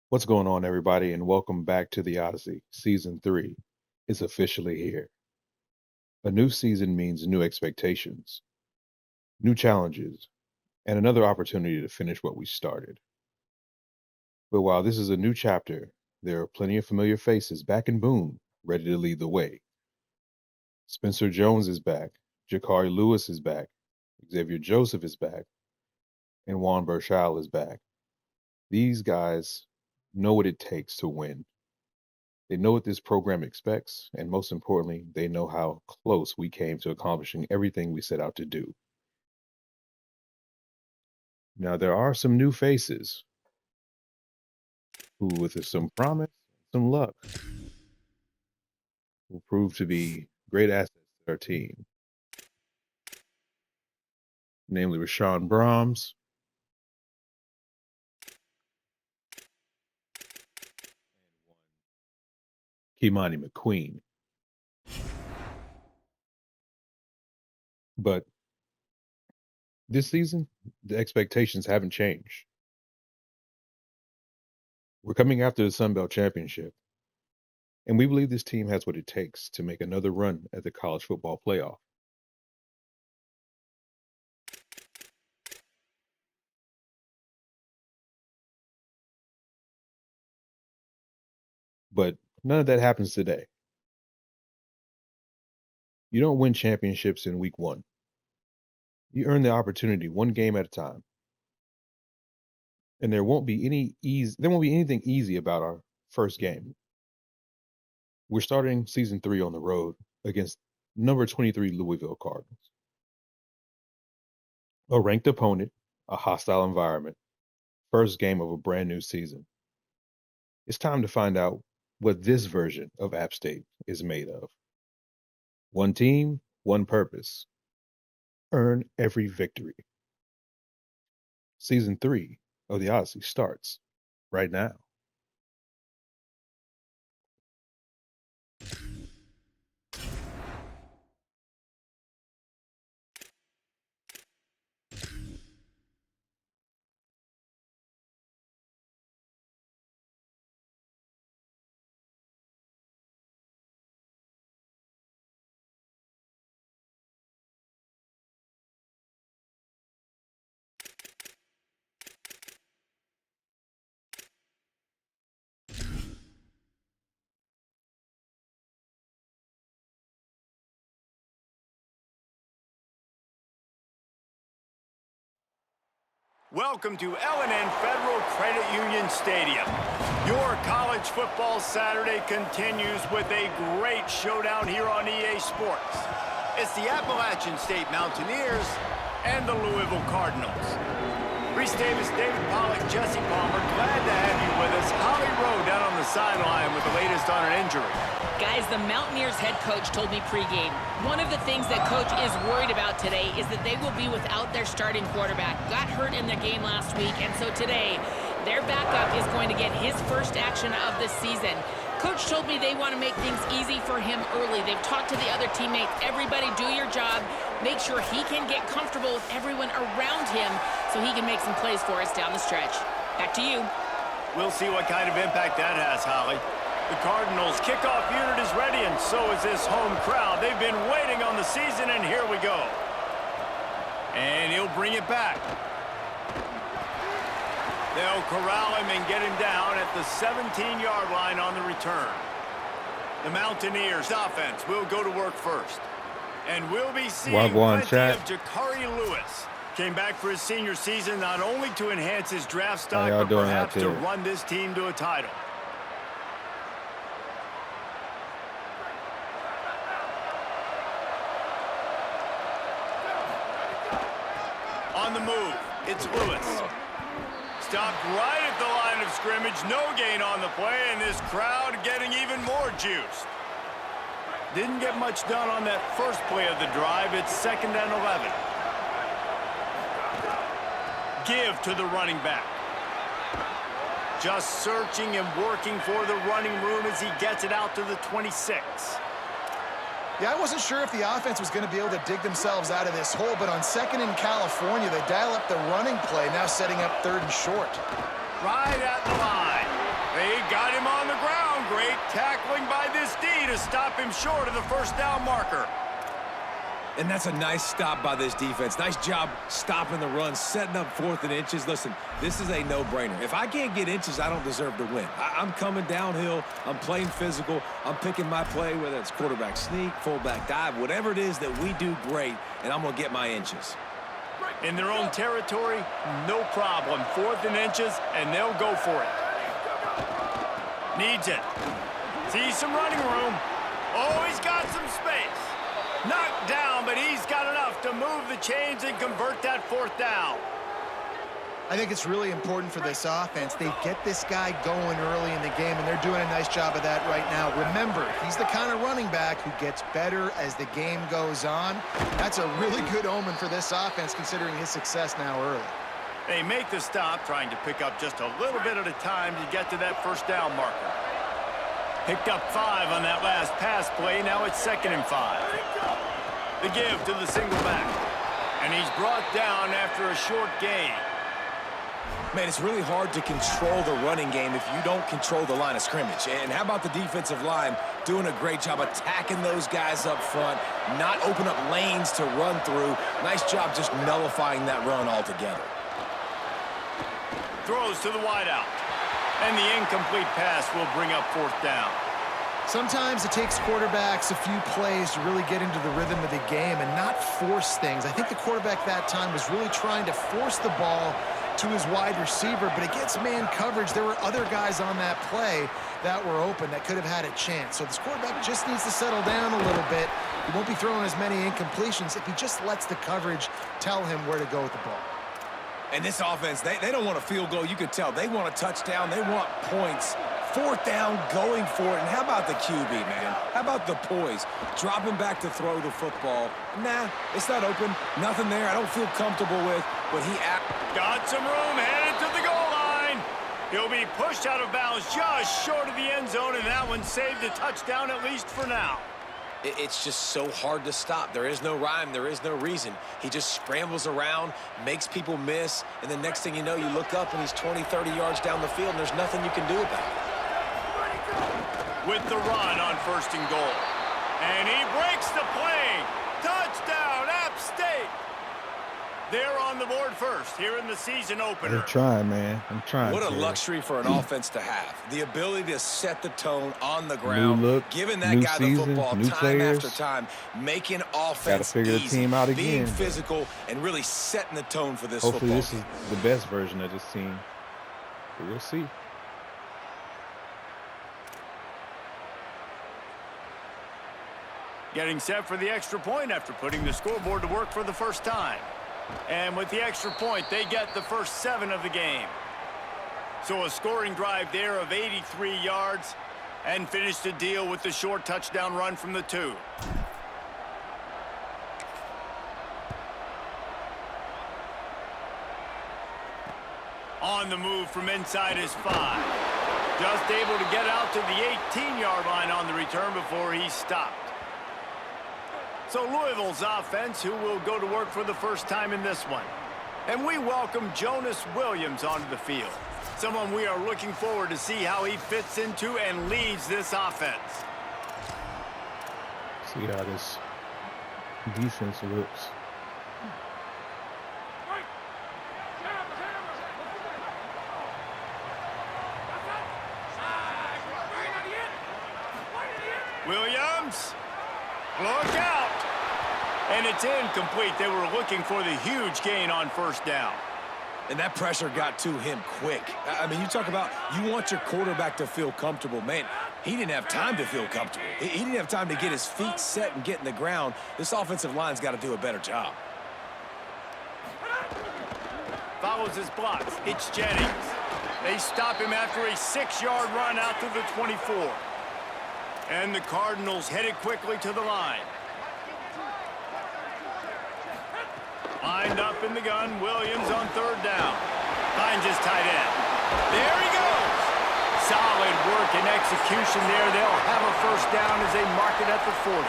What's going on, everybody, and welcome back to the Odyssey. Season 3 is officially here. A new season means new expectations, new challenges, and another opportunity to finish what we started. But while this is a new chapter, there are plenty of familiar faces back in Boone, ready to lead the way. Spencer Jones is back, Jakari Lewis is back, Xavier Joseph is back, and Juan Burchell is back. These guys know what it takes to win. They know what this program expects, and most importantly, they know how close we came to accomplishing everything we set out to do. Now, there are some new faces who, with some promise, some luck, will prove to be great assets to our team. Namely, Rashawn Brahms, Kimani McQueen. But this season, the expectations haven't changed. We're coming after the Sun Belt Championship, and we believe this team has what it takes to make another run at the college football playoff. But none of that happens today. You don't win championships in week one. You earn the opportunity one game at a time. And there won't be anything easy about our first game. We're starting season 3 on the road against number 23 Louisville Cardinals. A ranked opponent, a hostile environment, first game of a brand new season. It's time to find out what this version of App State is made of. One team, one purpose. Earn every victory. Season 3 of the Odyssey starts right now. Welcome to L&N Federal Credit Union Stadium. Your college football Saturday continues with a great showdown here on EA Sports. It's the Appalachian State Mountaineers and the Louisville Cardinals. Reese Davis, David Pollack, Jesse Palmer, glad to have you with us. Holly Rowe down on the sideline with the latest on an injury. Guys, the Mountaineers head coach told me pregame, one of the things that coach is worried about today is that they will be without their starting quarterback. Got hurt in the game last week, and so today, their backup is going to get his first action of the season. Coach told me they want to make things easy for him early. They've talked to the other teammates. Everybody do your job. Make sure he can get comfortable with everyone around him so he can make some plays for us down the stretch. Back to you. We'll see what kind of impact that has, Holly. The Cardinals' kickoff unit is ready, and so is this home crowd. They've been waiting on the season, and here we go. And he'll bring it back. They'll corral him and get him down at the 17-yard line on the return. The Mountaineers' offense will go to work first. And we'll be seeing plenty of Jakari Lewis. Came back for his senior season not only to enhance his draft stock, but perhaps to run this team to a title. On the move, it's Lewis. Stopped right at the line of scrimmage. No gain on the play, and this crowd getting even more juiced. Didn't get much done on that first play of the drive. It's 2nd and 11. Give to the running back. Just searching and working for the running room as he gets it out to the 26. Yeah, I wasn't sure if the offense was going to be able to dig themselves out of this hole, but on 2nd in California, they dial up the running play, now setting up 3rd and short. Right at the line. Great tackling by this D to stop him short of the first down marker. And that's a nice stop by this defense. Nice job stopping the run, setting up 4th and inches. Listen, this is a no-brainer. If I can't get inches, I don't deserve to win. I'm coming downhill. I'm playing physical. I'm picking my play, whether it's quarterback sneak, fullback dive, whatever it is that we do great, and I'm going to get my inches. In their own territory, no problem. 4th and inches, and they'll go for it. Needs it. Sees some running room. Oh, he's got some space. Knocked down, but he's got enough to move the chains and convert that 4th down. I think it's really important for this offense. They get this guy going early in the game, and they're doing a nice job of that right now. Remember, he's the kind of running back who gets better as the game goes on. That's a really good omen for this offense, considering his success now early. They make the stop, trying to pick up just a little bit at a time to get to that first down marker. Picked up 5 on that last pass play. Now it's 2nd and 5. The give to the single back. And he's brought down after a short gain. Man, it's really hard to control the running game if you don't control the line of scrimmage. And how about the defensive line doing a great job attacking those guys up front, not open up lanes to run through. Nice job just nullifying that run altogether. Throws to the wideout. And the incomplete pass will bring up 4th down. Sometimes it takes quarterbacks a few plays to really get into the rhythm of the game and not force things. I think the quarterback that time was really trying to force the ball to his wide receiver, but against man coverage, there were other guys on that play that were open that could have had a chance. So this quarterback just needs to settle down a little bit. He won't be throwing as many incompletions if he just lets the coverage tell him where to go with the ball. And this offense, they don't want a field goal. You can tell. They want a touchdown. They want points. 4th down, going for it. And how about the QB, man? How about the poise? Dropping back to throw the football. Nah, it's not open. Nothing there I don't feel comfortable with. But he got some room, headed to the goal line. He'll be pushed out of bounds just short of the end zone, and that one saved a touchdown at least for now. It's just so hard to stop. There is no rhyme. There is no reason. He just scrambles around, makes people miss, and the next thing you know, you look up and he's 20, 30 yards down the field, and there's nothing you can do about it. With the run on 1st and goal. And he breaks the play. Touchdown, App State. They're on the board first here in the season opener. I'm trying, man. I'm trying. What a luxury for an offense to have. The ability to set the tone on the ground, giving that guy the football time after time, making offense easy, team out again, being physical, and really setting the tone for this football. Hopefully this is the best version of this team. But we'll see. Getting set for the extra point after putting the scoreboard to work for the first time. And with the extra point, they get the first 7 of the game. So a scoring drive there of 83 yards and finished the deal with the short touchdown run from the 2. On the move from inside his 5. Just able to get out to the 18-yard line on the return before he stopped. So Louisville's offense, who will go to work for the first time in this one. And we welcome Jonas Williams onto the field. Someone we are looking forward to see how he fits into and leads this offense. See how this defense looks. Williams, look out. And it's incomplete. They were looking for the huge gain on 1st down. And that pressure got to him quick. I mean, you talk about you want your quarterback to feel comfortable. Man, he didn't have time to feel comfortable. He didn't have time to get his feet set and get in the ground. This offensive line's got to do a better job. Follows his blocks. It's Jennings. They stop him after a 6-yard run out to the 24. And the Cardinals headed quickly to the line. Lined up in the gun, Williams on 3rd down. Finds his tight end. There he goes. Solid work and execution there. They'll have a first down as they mark it at the 40.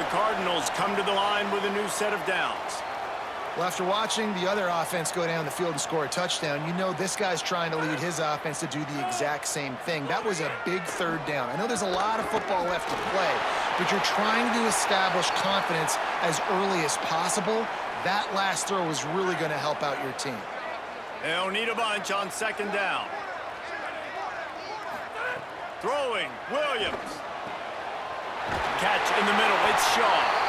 The Cardinals come to the line with a new set of downs. Well, after watching the other offense go down the field and score a touchdown, you know this guy's trying to lead his offense to do the exact same thing. That was a big third down. I know there's a lot of football left to play, but you're trying to establish confidence as early as possible. That last throw is really going to help out your team. They'll need a bunch on second down. Throwing, Williams. Catch in the middle, it's Shaw.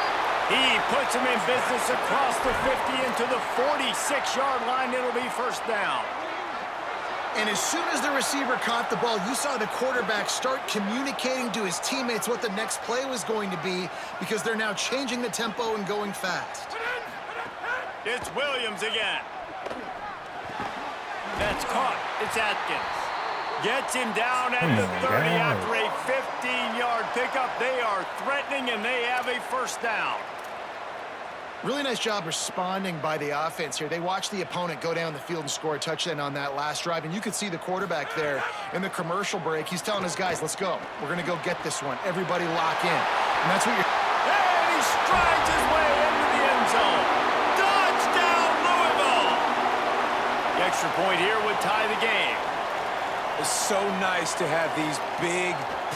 He puts him in business across the 50 into the 46-yard line. It'll be first down. And as soon as the receiver caught the ball, you saw the quarterback start communicating to his teammates what the next play was going to be because they're now changing the tempo and going fast. It's Williams again. That's caught. It's Atkins. Gets him down at the 30 after a 15-yard pickup. They are threatening, and they have a first down. Really nice job responding by the offense here. They watched the opponent go down the field and score a touchdown on that last drive, and you could see the quarterback there in the commercial break. He's telling his guys, let's go. We're going to go get this one. Everybody lock in. And that's what you're... And he strides his way into the end zone. Touchdown, Louisville! The extra point here would tie the game. It's so nice to have these big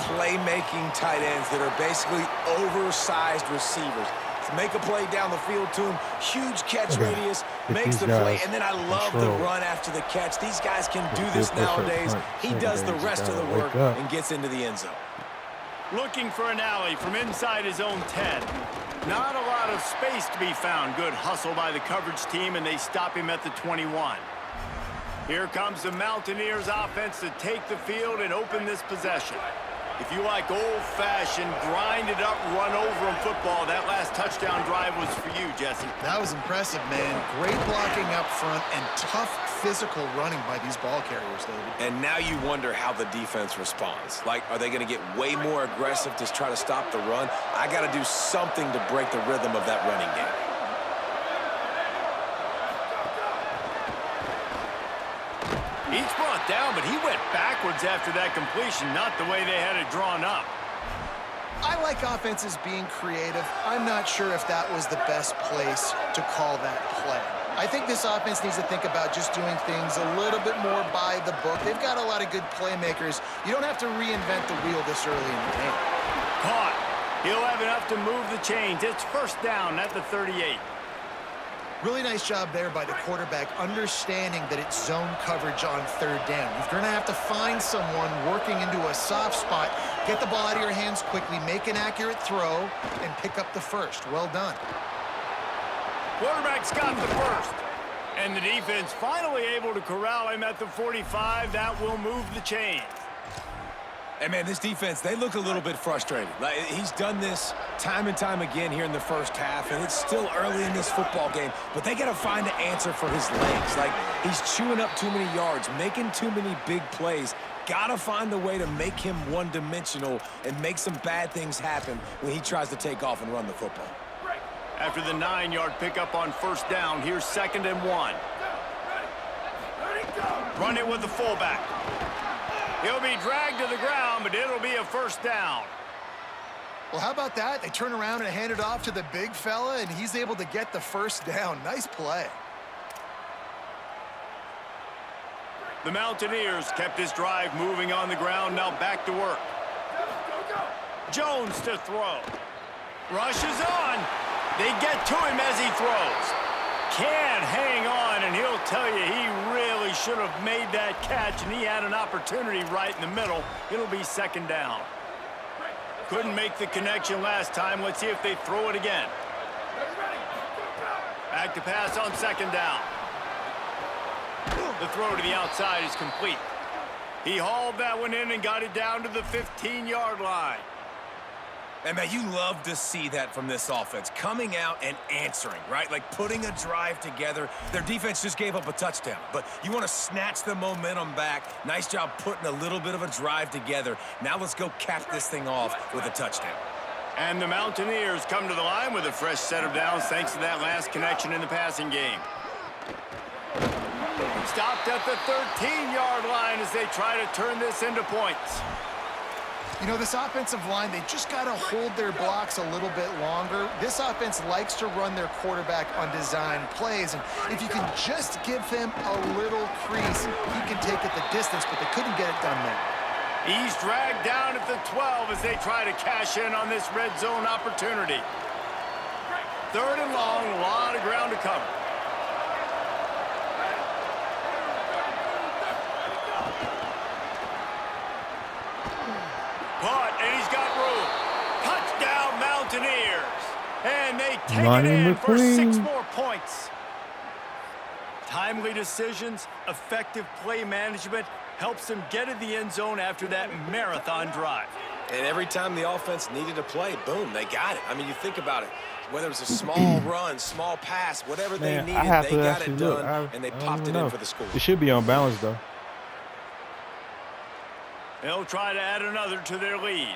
playmaking tight ends that are basically oversized receivers. To make a play down the field to him, huge catch radius, makes the play, and then I love the run after the catch. These guys can do this nowadays. He does the rest of the work and gets into the end zone. Looking for an alley from inside his own 10. Not a lot of space to be found. Good hustle by the coverage team, and they stop him at the 21. Here comes the Mountaineers offense to take the field and open this possession. If you like old-fashioned, grind-it-up, run-over-'em football, that last touchdown drive was for you, Jesse. That was impressive, man. Great blocking up front and tough physical running by these ball carriers, David. And now you wonder how the defense responds. Like, are they going to get way more aggressive to try to stop the run? I got to do something to break the rhythm of that running game. He's brought down, but he went backwards after that completion, not the way they had it drawn up. I like offenses being creative. I'm not sure if that was the best place to call that play. I think this offense needs to think about just doing things a little bit more by the book. They've got a lot of good playmakers. You don't have to reinvent the wheel this early in the game. Caught. He'll have enough to move the chains. It's first down at the 38. Really nice job there by the quarterback, understanding that it's zone coverage on third down. You're going to have to find someone working into a soft spot, get the ball out of your hands quickly, make an accurate throw, and pick up the first. Well done. Quarterback's got the first. And the defense finally able to corral him at the 45. That will move the chains. And, man, this defense, they look a little bit frustrated. Like, he's done this time and time again here in the first half, and it's still early in this football game, but they got to find an answer for his legs. Like, he's chewing up too many yards, making too many big plays. Got to find a way to make him one-dimensional and make some bad things happen when he tries to take off and run the football. After the 9-yard pickup on first down, here's 2nd and 1. Run it with the fullback. He'll be dragged to the ground, but it'll be a first down. Well, how about that? They turn around and hand it off to the big fella, and he's able to get the first down. Nice play. The Mountaineers kept this drive moving on the ground. Now back to work. Jones to throw. Rushes on. They get to him as he throws. Can't hang on, and he'll tell you he really should have made that catch, and he had an opportunity right in the middle. It'll be 2nd down. Couldn't make the connection last time. Let's see if they throw it again. Back to pass on 2nd down. The throw to the outside is complete. He hauled that one in and got it down to the 15-yard line. And, man, you love to see that from this offense, coming out and answering, right? Like putting a drive together. Their defense just gave up a touchdown, but you want to snatch the momentum back. Nice job putting a little bit of a drive together. Now let's go cap this thing off with a touchdown. And the Mountaineers come to the line with a fresh set of downs thanks to that last connection in the passing game. Stopped at the 13-yard line as they try to turn this into points. You know, this offensive line, they just got to hold their blocks a little bit longer. This offense likes to run their quarterback on design plays, and if you can just give him a little crease, he can take it the distance, but they couldn't get it done there. He's dragged down at the 12 as they try to cash in on this red zone opportunity. 3rd and long, a lot of ground to cover. Punt, and he's got room. Touchdown, Mountaineers. And they take it in for 6 more points. Timely decisions, effective play management helps them get in the end zone after that marathon drive. And every time the offense needed a play, boom, they got it. I mean, you think about it. Whether it was a small run, small pass, whatever they needed, they got it done, and they popped it in for the score. It should be on balance, though. They'll try to add another to their lead.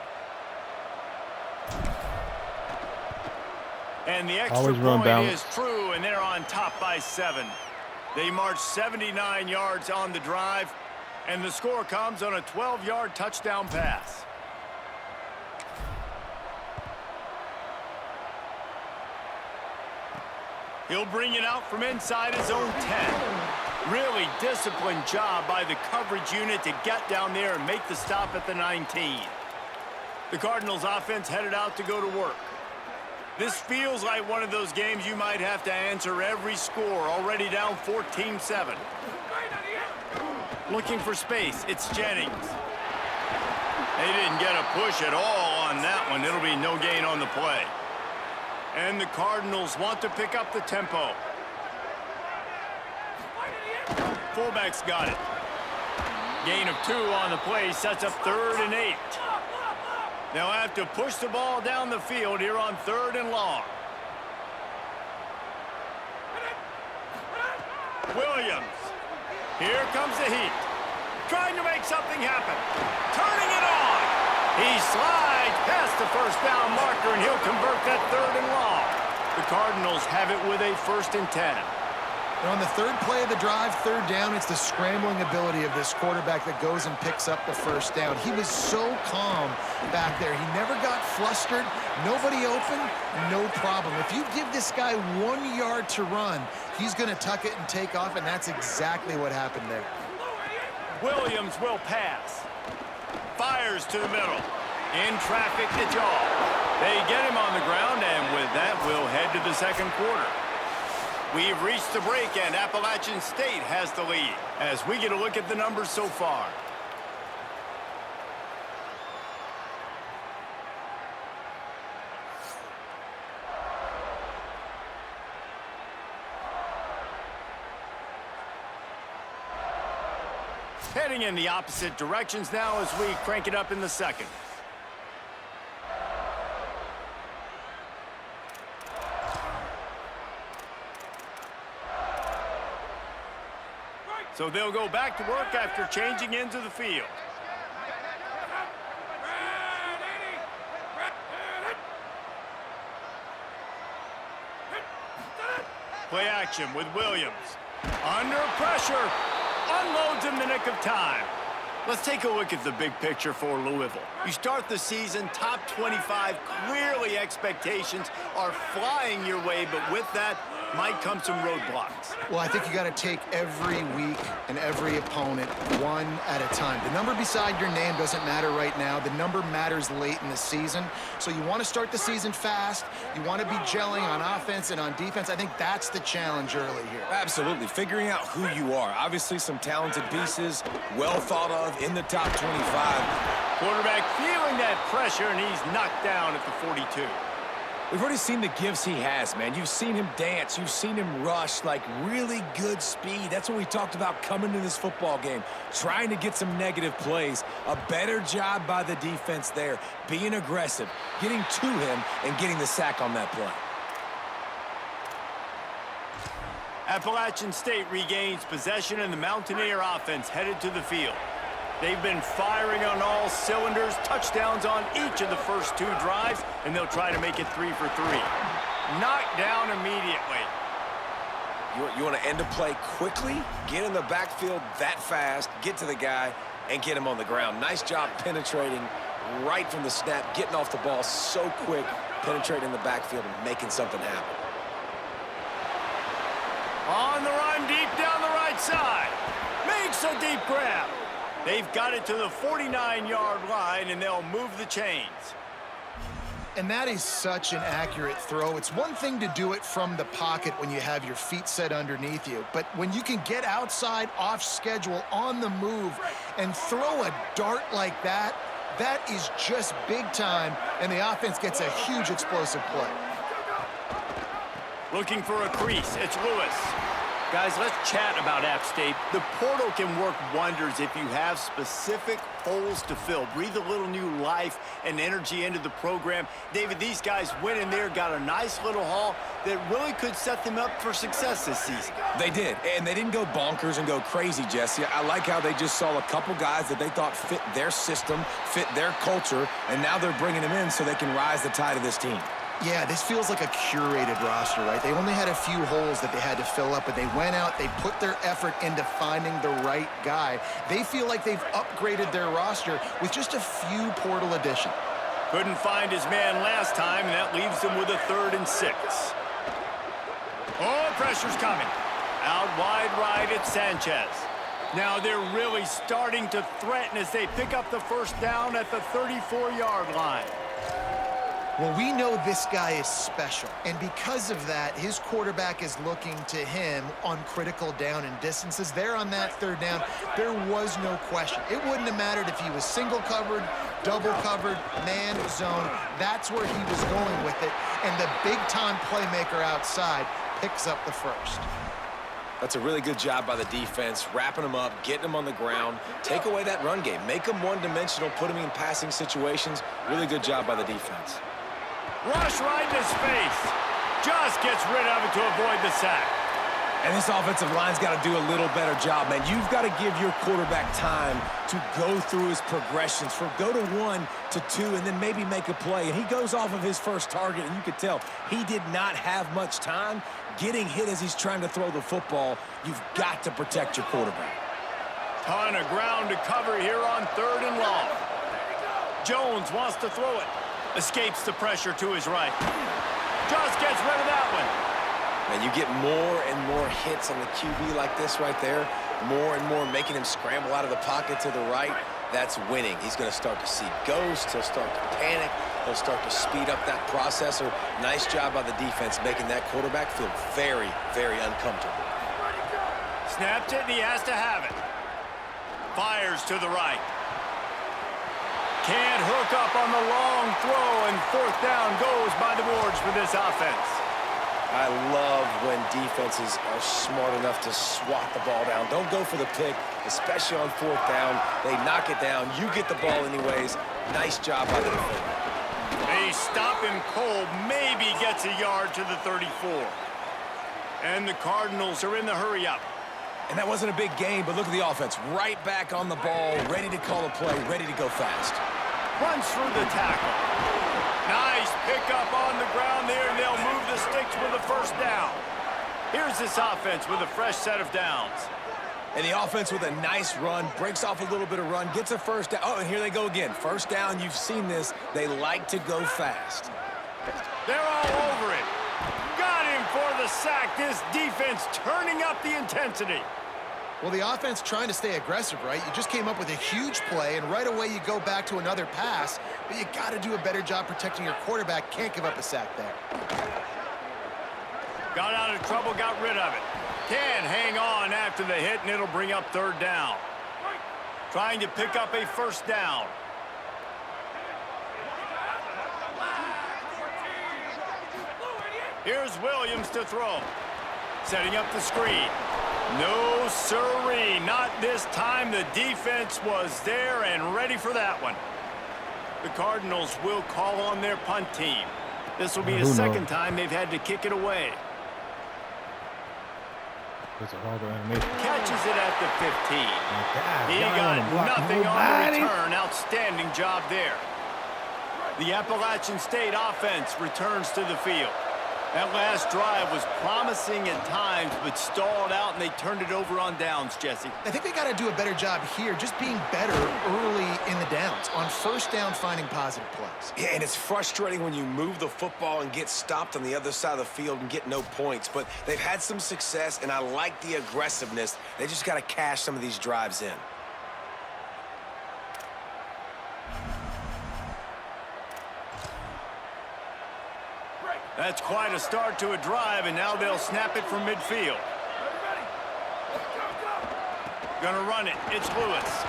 And the extra point is true, and they're on top by 7. They march 79 yards on the drive, and the score comes on a 12-yard touchdown pass. He'll bring it out from inside his own 10. Really disciplined job by the coverage unit to get down there and make the stop at the 19. The Cardinals offense headed out to go to work. This feels like one of those games you might have to answer every score, already down 14-7. Looking for space, it's Jennings. They didn't get a push at all on that one. It'll be no gain on the play. And the Cardinals want to pick up the tempo. Fullback's got it. Gain of 2 on the play sets up 3rd and 8. They'll have to push the ball down the field here on 3rd and long. Williams. Here comes the heat. Trying to make something happen. Turning it on. He slides past the first down marker, and he'll convert that 3rd and long. The Cardinals have it with a 1st and 10. And on the 3rd play of the drive, 3rd down, it's the scrambling ability of this quarterback that goes and picks up the 1st down. He was so calm back there. He never got flustered. Nobody open, no problem. If you give this guy 1 yard to run, he's going to tuck it and take off, and that's exactly what happened there. Williams will pass. Fires to the middle. In traffic to Jaw. They get him on the ground, and with that, we'll head to the 2nd quarter. We've reached the break, and Appalachian State has the lead as we get a look at the numbers so far. Heading in the opposite directions now as we crank it up in the 2nd. So they'll go back to work after changing into the field. Play action with Williams. Under pressure. Unloads in the nick of time. Let's take a look at the big picture for Louisville. You start the season top 25. Clearly expectations are flying your way, but with that might come some roadblocks. Well, I think you got to take every week and every opponent one at a time. The number beside your name doesn't matter right now. The number matters late in the season. So you want to start the season fast. You want to be gelling on offense and on defense. I think that's the challenge early here. Absolutely. Figuring out who you are. Obviously some talented pieces, well thought of in the top 25. Quarterback feeling that pressure, and he's knocked down at the 42. We've already seen the gifts he has, man. You've seen him dance. You've seen him rush, like really good speed. That's what we talked about coming to this football game, trying to get some negative plays. A better job by the defense there, being aggressive, getting to him, and getting the sack on that play. Appalachian State regains possession, and the Mountaineer offense headed to the field. They've been firing on all cylinders, touchdowns on each of the first 2 drives, and they'll try to make it 3 for 3. Knocked down immediately. You want to end a play quickly, get in the backfield that fast, get to the guy, and get him on the ground. Nice job penetrating right from the snap, getting off the ball so quick, penetrating the backfield and making something happen. On the run, deep down the right side. Makes a deep grab. They've got it to the 49-yard line, and they'll move the chains. And that is such an accurate throw. It's one thing to do it from the pocket when you have your feet set underneath you, but when you can get outside, off schedule, on the move, and throw a dart like that, that is just big time, and the offense gets a huge explosive play. Looking for a crease, it's Lewis. Guys, let's chat about App State. The portal can work wonders if you have specific holes to fill. Breathe a little new life and energy into the program. David, these guys went in there, got a nice little haul that really could set them up for success this season. They did, and they didn't go bonkers and go crazy, Jesse. I like how they just saw a couple guys that they thought fit their system, fit their culture, and now they're bringing them in so they can rise the tide of this team. Yeah, this feels like a curated roster, right? They only had a few holes that they had to fill up, but they went out, they put their effort into finding the right guy. They feel like they've upgraded their roster with just a few portal additions. Couldn't find his man last time, and that leaves them with a 3rd and 6. Oh, pressure's coming. Out wide right, it's Sanchez. Now they're really starting to threaten as they pick up the first down at the 34-yard line. Well, we know this guy is special, and because of that, his quarterback is looking to him on critical down and distances. There on that 3rd down, there was no question. It wouldn't have mattered if he was single covered, double covered, man zone. That's where he was going with it, and the big-time playmaker outside picks up the first. That's a really good job by the defense, wrapping them up, getting them on the ground, take away that run game, make them one-dimensional, put them in passing situations. Really good job by the defense. Rush right in his face. Just gets rid of it to avoid the sack. And this offensive line's got to do a little better job, man. You've got to give your quarterback time to go through his progressions, from go to 1 to 2, and then maybe make a play. And he goes off of his first target, and you could tell he did not have much time getting hit as he's trying to throw the football. You've got to protect your quarterback. Ton of ground to cover here on 3rd and long. Jones wants to throw it. Escapes the pressure to his right. Just gets rid of that one. And you get more and more hits on the QB like this right there, more and more making him scramble out of the pocket to the right. That's winning. He's going to start to see ghosts. He'll start to panic. He'll start to speed up that processor. Nice job by the defense making that quarterback feel very, very uncomfortable. Snapped it, and he has to have it. Fires to the right. Can't hook up on the long throw, and 4th down goes by the boards for this offense. I love when defenses are smart enough to swat the ball down. Don't go for the pick, especially on 4th down. They knock it down. You get the ball anyways. Nice job by the defender. They stop him cold. Maybe gets a yard to the 34. And the Cardinals are in the hurry-up. And that wasn't a big game, but look at the offense. Right back on the ball, ready to call a play, ready to go fast. Runs through the tackle. Nice pickup on the ground there, and they'll move the sticks with a 1st down. Here's this offense with a fresh set of downs. And the offense with a nice run, breaks off a little bit of run, gets a 1st down. Oh, and here they go again. 1st down, you've seen this. They like to go fast. They're all over it. Got him for the sack. This defense turning up the intensity. Well, the offense trying to stay aggressive, right? You just came up with a huge play, and right away you go back to another pass, but you got to do a better job protecting your quarterback. Can't give up a sack there. Got out of trouble, got rid of it. Can hang on after the hit, and it'll bring up 3rd down. Trying to pick up a 1st down. Here's Williams to throw. Setting up the screen. No siree, not this time. The defense was there and ready for that one. The Cardinals will call on their punt team. This will be the 2nd time they've had to kick it away. Catches it at the 15. He got nothing on the return. Outstanding job there. The Appalachian State offense returns to the field. That last drive was promising at times, but stalled out, and they turned it over on downs, Jesse. I think they got to do a better job here, just being better early in the downs, on first down finding positive plays. Yeah, and it's frustrating when you move the football and get stopped on the other side of the field and get no points, but they've had some success, and I like the aggressiveness. They just got to cash some of these drives in. That's quite a start to a drive, and now they'll snap it from midfield. Gonna run it. It's Lewis.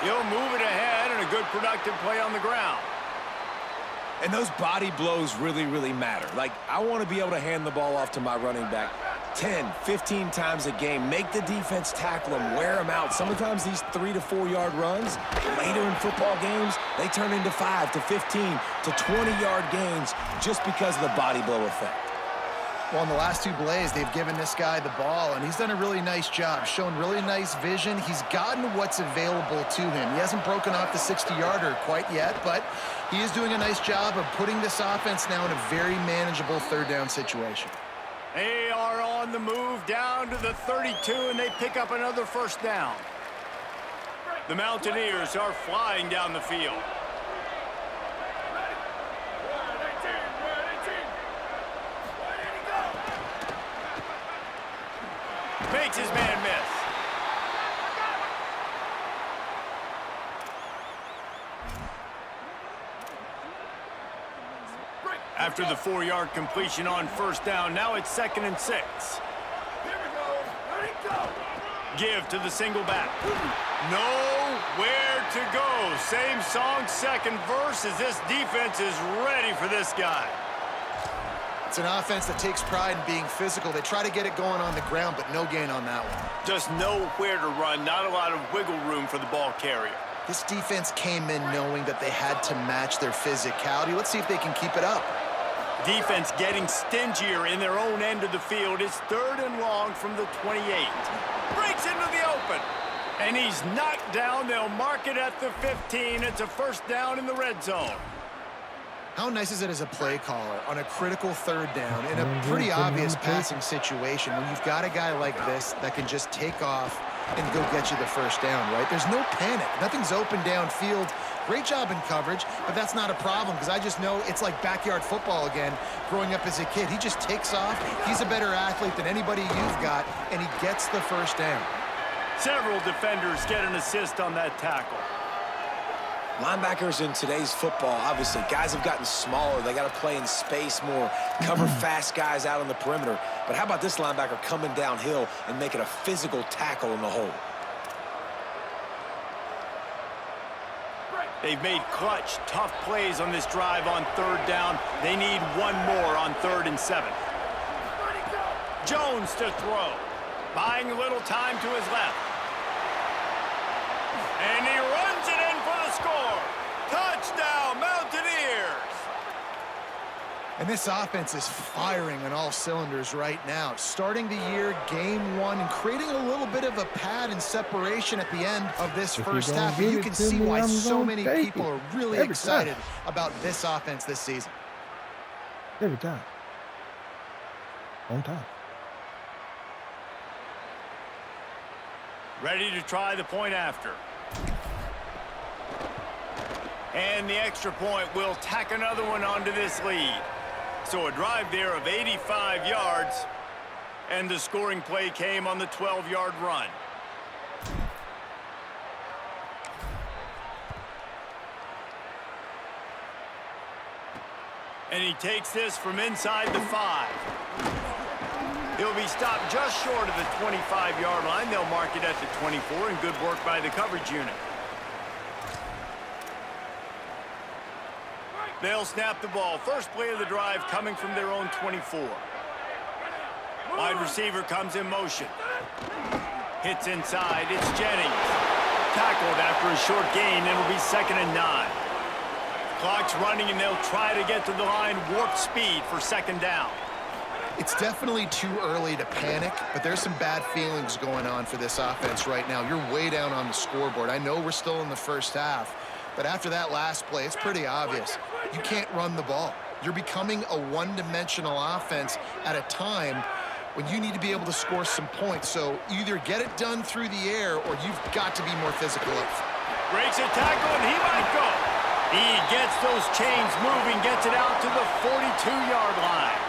He'll move it ahead, and a good productive play on the ground. And those body blows really, really matter. Like, I want to be able to hand the ball off to my running back 10, 15 times a game. Make the defense tackle them, wear them out. Sometimes these 3 to 4 yard runs, later in football games, they turn into 5 to 15 to 20 yard gains just because of the body blow effect. Well, in the last 2 plays, they've given this guy the ball, and he's done a really nice job, shown really nice vision. He's gotten what's available to him. He hasn't broken off the 60-yarder quite yet, but he is doing a nice job of putting this offense now in a very manageable third down situation. They are on the move down to the 32, and they pick up another first down. The Mountaineers are flying down the field. Makes his man miss. After the 4-yard completion on first down, now it's 2nd and 6. Give to the single back. Nowhere to go. Same song, second verse, as this defense is ready for this guy. It's an offense that takes pride in being physical. They try to get it going on the ground, but no gain on that one. Just nowhere to run, not a lot of wiggle room for the ball carrier. This defense came in knowing that they had to match their physicality. Let's see if they can keep it up. Defense getting stingier in their own end of the field. It's 3rd and long from the 28. Breaks into the open. And he's knocked down. They'll mark it at the 15. It's a first down in the red zone. How nice is it as a play caller on a critical third down in a pretty obvious passing situation when you've got a guy like this that can just take off and go get you the first down, right? There's no panic. Nothing's open downfield. Great job in coverage, but that's not a problem because I just know it's like backyard football again growing up as a kid. He just takes off. He's a better athlete than anybody you've got, and he gets the first down. Several defenders get an assist on that tackle. Linebackers in today's football, obviously, guys have gotten smaller. They got to play in space more, cover fast guys out on the perimeter. But how about this linebacker coming downhill and making a physical tackle in the hole? They've made clutch, tough plays on this drive on third down. They need one more on 3rd and 7. Jones to throw. Buying a little time to his left. And he runs it in for the score. Touchdown, Mountaineers. And this offense is firing on all cylinders right now. Starting the year, game 1, and creating a little bit of a pad and separation at the end of this first half. And you can see why so many people are really excited about this offense this season. Every time. On time. Ready to try the point after. And the extra point will tack another one onto this lead. So a drive there of 85 yards, and the scoring play came on the 12-yard run. And he takes this from inside the 5. He'll be stopped just short of the 25-yard line. They'll mark it at the 24, and good work by the coverage unit. They'll snap the ball. First play of the drive coming from their own 24. Wide receiver comes in motion. Hits inside. It's Jennings. Tackled after a short gain. It'll be 2nd and 9. Clock's running, and they'll try to get to the line warp speed for 2nd down. It's definitely too early to panic, but there's some bad feelings going on for this offense right now. You're way down on the scoreboard. I know we're still in the first half, but after that last play, it's pretty obvious. You can't run the ball. You're becoming a one-dimensional offense at a time when you need to be able to score some points. So either get it done through the air or you've got to be more physical. Breaks a tackle, and he might go. He gets those chains moving, gets it out to the 42-yard line.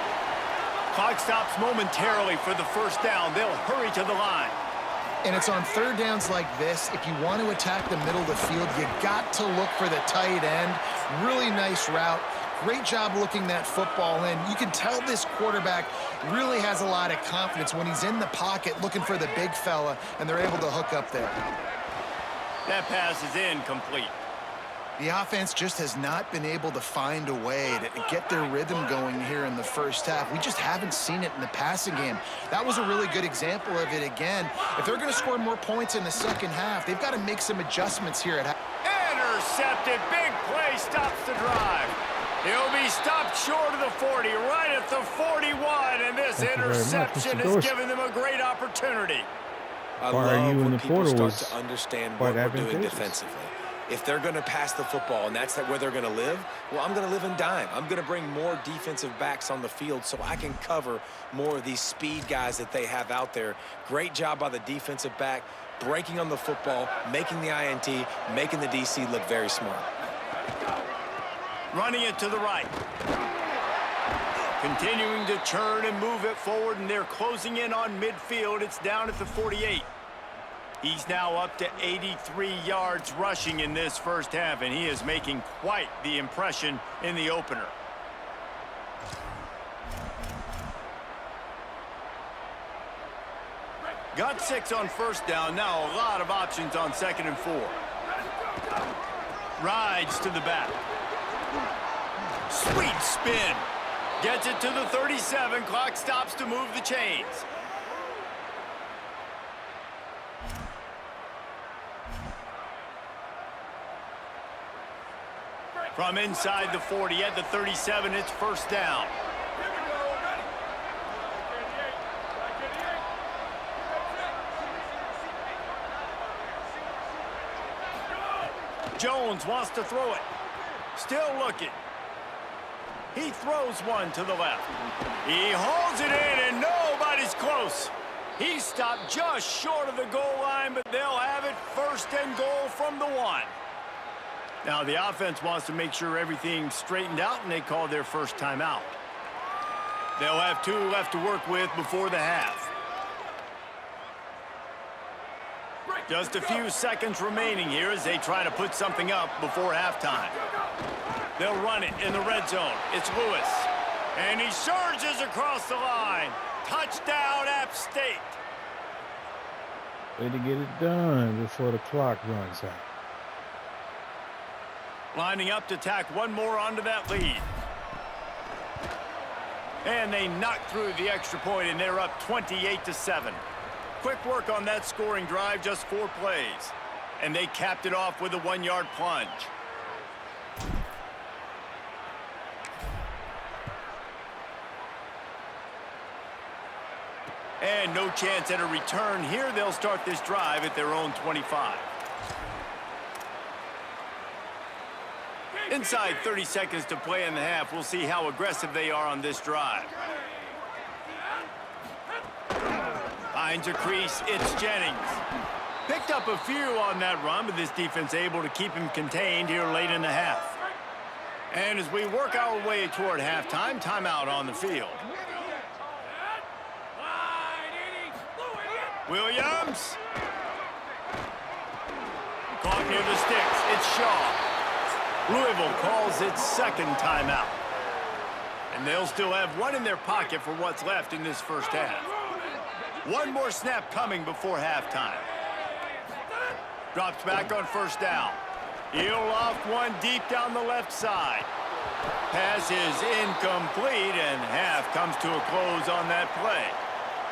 Clock stops momentarily for the first down. They'll hurry to the line. And it's on third downs like this. If you want to attack the middle of the field, you got to look for the tight end. Really nice route. Great job looking that football in. You can tell this quarterback really has a lot of confidence when he's in the pocket looking for the big fella, and they're able to hook up there. That pass is incomplete. The offense just has not been able to find a way to get their rhythm going here in the first half. We just haven't seen it in the passing game. That was a really good example of it again. If they're going to score more points in the second half, they've got to make some adjustments here at half. Intercepted. Big play stops the drive. He'll be stopped short of the 40, right at the 41, and this interception has given them a great opportunity. I love when people start to understand what we're doing defensively. If they're going to pass the football and that's where they're going to live, well, I'm going to live in dime. I'm going to bring more defensive backs on the field so I can cover more of these speed guys that they have out there. Great job by the defensive back, breaking on the football, making the INT, making the DC look very smart. Running it to the right. Continuing to turn and move it forward, and they're closing in on midfield. It's down at the 48. He's now up to 83 yards rushing in this first half, and he is making quite the impression in the opener. Got 6 on first down. Now a lot of options on 2nd and 4. Rides to the back. Sweet spin. Gets it to the 37. Clock stops to move the chains. From inside the 40 at the 37, it's first down. Jones wants to throw it. Still looking. He throws one to the left. He holds it in, and nobody's close. He stopped just short of the goal line, but they'll have it 1st and goal from the 1. Now the offense wants to make sure everything's straightened out, and they call their first timeout. They'll have 2 left to work with before the half. Just a few seconds remaining here as they try to put something up before halftime. They'll run it in the red zone. It's Lewis. And he surges across the line. Touchdown, App State. Way to get it done before the clock runs out. Lining up to tack one more onto that lead. And they knock through the extra point, and they're up 28-7. Quick work on that scoring drive, just 4 plays. And they capped it off with a 1-yard plunge. And no chance at a return here. They'll start this drive at their own 25. Inside 30 seconds to play in the half. We'll see how aggressive they are on this drive. Finds a crease. It's Jennings. Picked up a few on that run, but this defense able to keep him contained here late in the half. And as we work our way toward halftime, timeout on the field. Williams. Caught near the sticks. It's Shaw. Louisville calls its 2nd timeout. And they'll still have 1 in their pocket for what's left in this first half. 1 more snap coming before halftime. Drops back on first down. He'll loft one deep down the left side. Pass is incomplete, and half comes to a close on that play.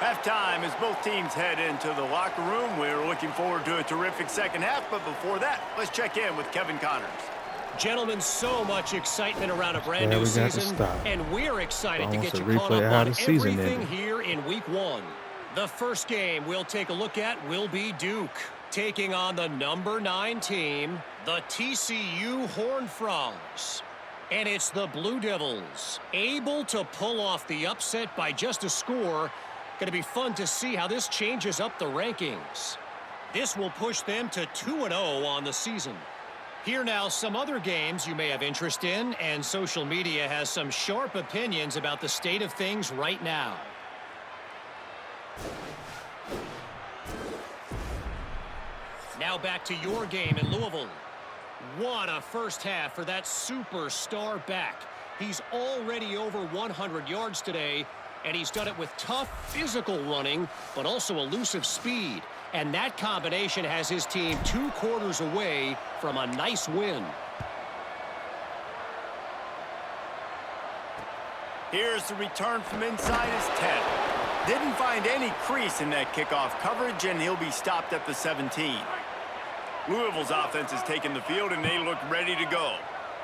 Halftime as both teams head into the locker room. We're looking forward to a terrific second half, but before that, let's check in with Kevin Connors. Gentlemen, so much excitement around a brand new season, and we're excited to get you caught up on everything here in Week 1. The first game we'll take a look at will be Duke, taking on the number 9 team, the TCU Horned Frogs. And it's the Blue Devils, able to pull off the upset by just a score. Going to be fun to see how this changes up the rankings. This will push them to 2-0 on the season. Here now, some other games you may have interest in, and social media has some sharp opinions about the state of things right now. Now back to your game in Louisville. What a first half for that superstar back. He's already over 100 yards today, and he's done it with tough physical running, but also elusive speed. And that combination has his team 2 quarters away from a nice win. Here's the return from inside his 10. Didn't find any crease in that kickoff coverage, and he'll be stopped at the 17. Louisville's offense has taken the field, and they look ready to go.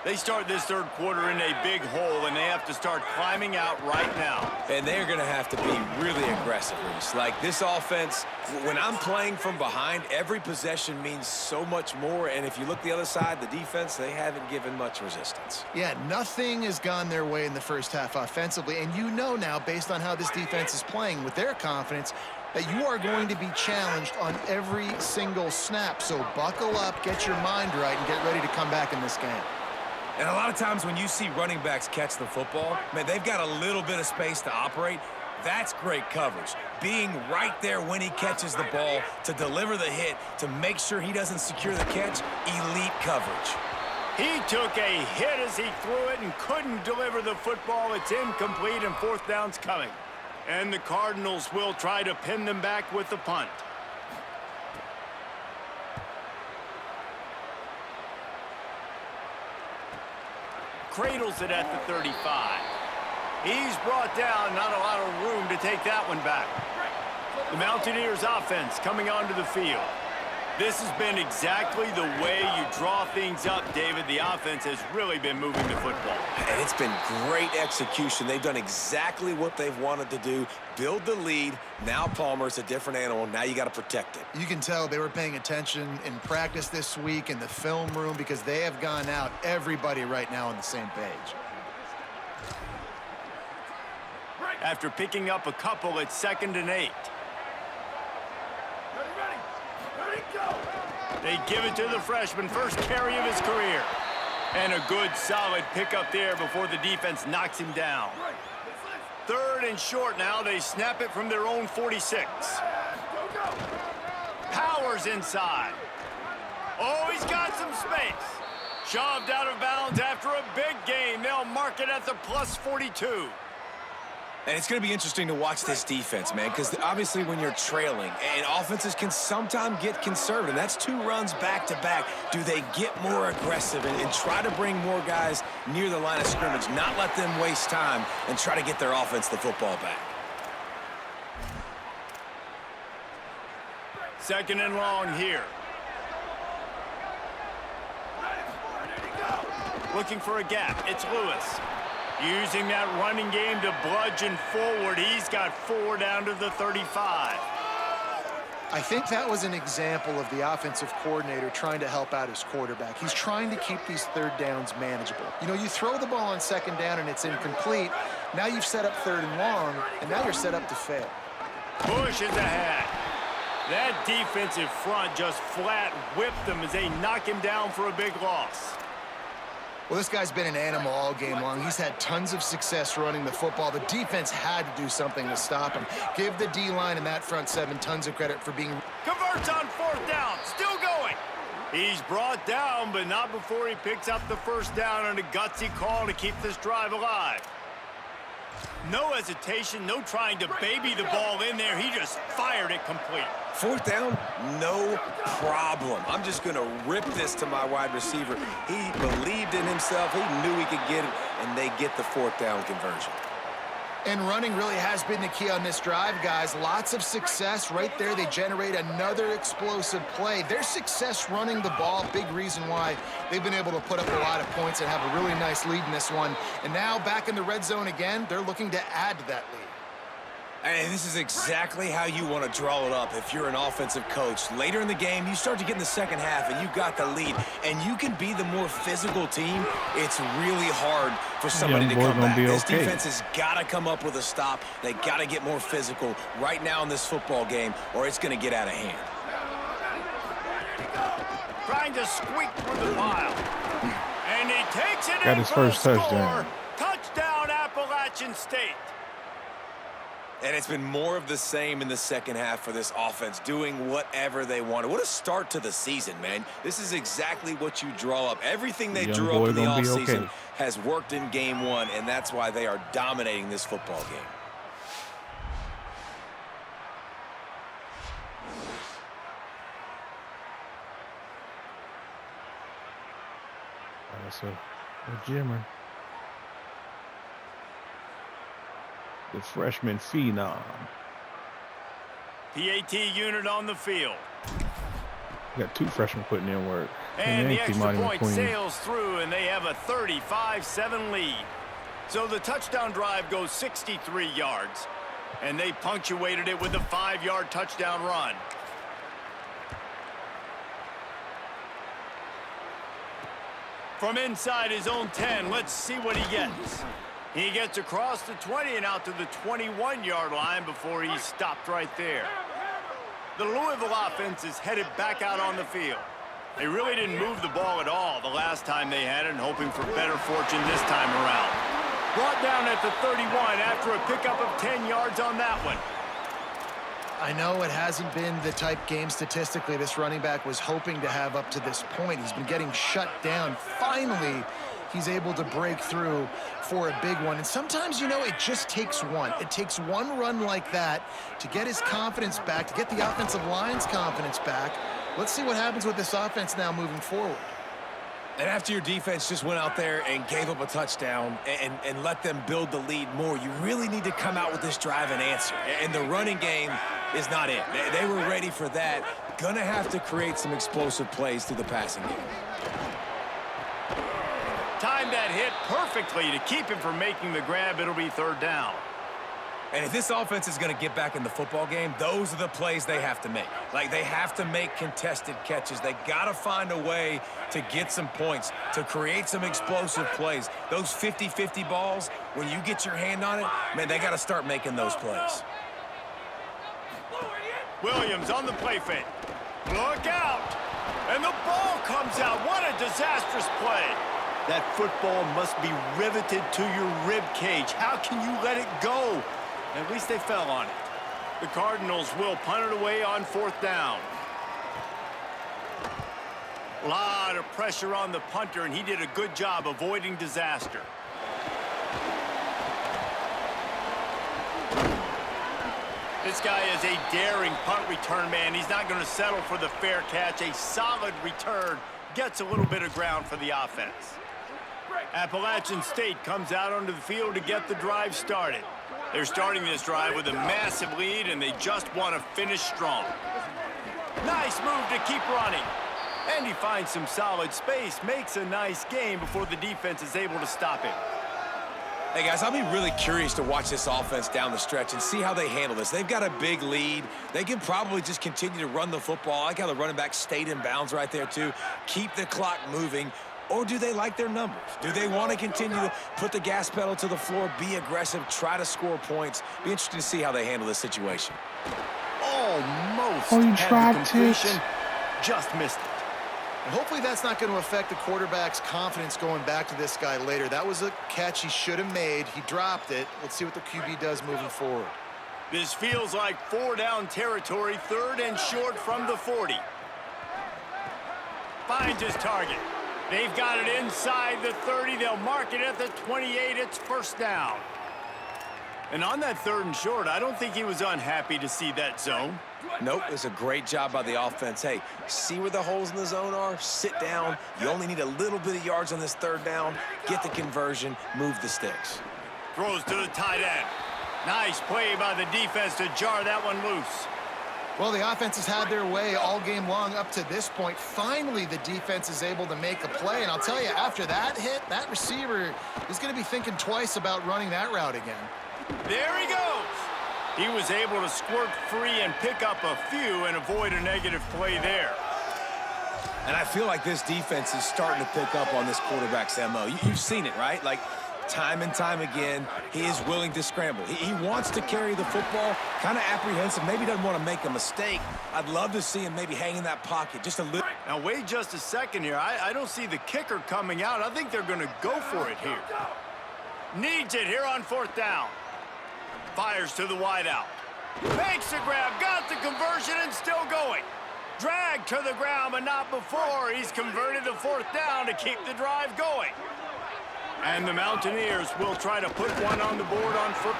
They start this third quarter in a big hole, and they have to start climbing out right now. And they're going to have to be really aggressive, Reese. Like, this offense, when I'm playing from behind, every possession means so much more. And if you look the other side, the defense, they haven't given much resistance. Yeah, nothing has gone their way in the first half offensively. And you know now, based on how this defense is playing with their confidence, that you are going to be challenged on every single snap. So buckle up, get your mind right, and get ready to come back in this game. And a lot of times when you see running backs catch the football, man, they've got a little bit of space to operate. That's great coverage. Being right there when he catches the ball to deliver the hit, to make sure he doesn't secure the catch, elite coverage. He took a hit as he threw it and couldn't deliver the football. It's incomplete, and fourth down's coming. And the Cardinals will try to pin them back with the punt. Cradles it at the 35. He's brought down, not a lot of room to take that one back. The Mountaineers offense coming onto the field. This has been exactly the way you draw things up, David. The offense has really been moving the football. And it's been great execution. They've done exactly what they've wanted to do. Build the lead. Now Palmer's a different animal. Now you got to protect it. You can tell they were paying attention in practice this week in the film room, because they have gone out, everybody right now on the same page. After picking up a couple, it's 2nd and 8. They give it to the freshman, first carry of his career. And a good, solid pickup there before the defense knocks him down. 3rd and short now. They snap it from their own 46. Powers inside. Oh, he's got some space. Shoved out of bounds after a big gain. They'll mark it at the plus 42. And it's going to be interesting to watch this defense, man, because obviously when you're trailing, and offenses can sometimes get conservative. That's 2 runs back-to-back. Do they get more aggressive and try to bring more guys near the line of scrimmage, not let them waste time, and try to get their offense the football back? 2nd and long here. Looking for a gap. It's Lewis. Using that running game to bludgeon forward. He's got 4 down to the 35. I think that was an example of the offensive coordinator trying to help out his quarterback. He's trying to keep these 3rd downs manageable. You know, you throw the ball on 2nd down and it's incomplete. Now you've set up 3rd and long, and now you're set up to fail. Bush is ahead. That defensive front just flat whipped them as they knock him down for a big loss. Well, this guy's been an animal all game long. He's had tons of success running the football. The defense had to do something to stop him. Give the D-line and that front 7 tons of credit for being... Converts on 4th down. Still going. He's brought down, but not before he picks up the 1st down on a gutsy call to keep this drive alive. No hesitation, no trying to baby the ball in there. He just fired it complete. 4th down, no problem. I'm just going to rip this to my wide receiver. He believed in himself. He knew he could get it, and they get the 4th down conversion. And running really has been the key on this drive, guys. Lots of success right there. They generate another explosive play. Their success running the ball, big reason why they've been able to put up a lot of points and have a really nice lead in this one. And now back in the red zone again, they're looking to add to that lead. And this is exactly how you want to draw it up if you're an offensive coach. Later in the game, you start to get in the second half, and you got the lead, and you can be the more physical team. It's really hard for somebody to come back. This defense has got to come up with a stop. They got to get more physical right now in this football game, or it's going to get out of hand. Trying to squeak through the pile. And he takes it got his first touchdown. Touchdown, Appalachian State. And it's been more of the same in the second half for this offense, doing whatever they wanted. What a start to the season, man. This is exactly what you draw up. Everything they drew up in the offseason has worked in game one, and that's why they are dominating this football game. That's a Jimmer. The freshman phenom. PAT unit on the field. Got two freshmen putting in work. And the extra point sails through, and they have a 35-7 lead. So the touchdown drive goes 63 yards, and they punctuated it with a 5-yard touchdown run. From inside his own 10, let's see what he gets. He gets across the 20 and out to the 21-yard line before he's stopped right there. The Louisville offense is headed back out on the field. They really didn't move the ball at all the last time they had it, and hoping for better fortune this time around. Brought down at the 31 after a pickup of 10 yards on that one. I know it hasn't been the type game statistically this running back was hoping to have up to this point. He's been getting shut down. Finally, he's able to break through for a big one. And sometimes, you know, it just takes one. It takes one run like that to get his confidence back, to get the offensive line's confidence back. Let's see what happens with this offense now moving forward. And after your defense just went out there and gave up a touchdown and let them build the lead more, you really need to come out with this drive and answer. And the running game is not it. They were ready for that. Gonna have to create some explosive plays through the passing game. Timed that hit perfectly to keep him from making the grab. It'll be third down. And if this offense is going to get back in the football game, those are the plays they have to make. Like, they have to make contested catches. They got to find a way to get some points, to create some explosive plays. Those 50-50 balls, when you get your hand on it, man, they got to start making those plays. Williams on the play fake. Look out! And the ball comes out. What a disastrous play. That football must be riveted to your rib cage. How can you let it go? At least they fell on it. The Cardinals will punt it away on fourth down. A lot of pressure on the punter, and he did a good job avoiding disaster. This guy is a daring punt return man. He's not going to settle for the fair catch. A solid return gets a little bit of ground for the offense. Appalachian State comes out onto the field to get the drive started. They're starting this drive with a massive lead, and they just want to finish strong. Nice move to keep running. And he finds some solid space, makes a nice gain before the defense is able to stop him. Hey, guys, I'll be really curious to watch this offense down the stretch and see how they handle this. They've got a big lead. They can probably just continue to run the football. I like how the running back stayed in bounds right there, too. Keep the clock moving. Or do they like their numbers? Do they want to continue to put the gas pedal to the floor, be aggressive, try to score points? Be interesting to see how they handle this situation. Almost. Oh, you tried to. Just missed it. And hopefully that's not going to affect the quarterback's confidence going back to this guy later. That was a catch he should have made. He dropped it. Let's see what the QB does moving forward. This feels like 4-down territory, third and short from the 40. Finds his target. They've got it inside the 30. They'll mark it at the 28. It's first down. And on that third and short, I don't think he was unhappy to see that zone. Nope, it's a great job by the offense. Hey, see where the holes in the zone are? Sit down. You only need a little bit of yards on this third down. Get the conversion. Move the sticks. Throws to the tight end. Nice play by the defense to jar that one loose. Well, the offense has had their way all game long up to this point. Finally, the defense is able to make a play. And I'll tell you, after that hit, that receiver is going to be thinking twice about running that route again. There he goes. He was able to squirt free and pick up a few and avoid a negative play there. And I feel like this defense is starting to pick up on this quarterback's MO. You've seen it, right? Like, time and time again, he is willing to scramble. He wants to carry the football, kind of apprehensive, maybe doesn't want to make a mistake. I'd love to see him maybe hang in that pocket just a little. Now, wait just a second here. I don't see the kicker coming out. I think they're going to go for it here. Needs it here on 4th down. Fires to the wideout. Makes the grab, got the conversion, and still going. Dragged to the ground, but not before. He's converted the 4th down to keep the drive going. And the Mountaineers will try to put one on the board on foot.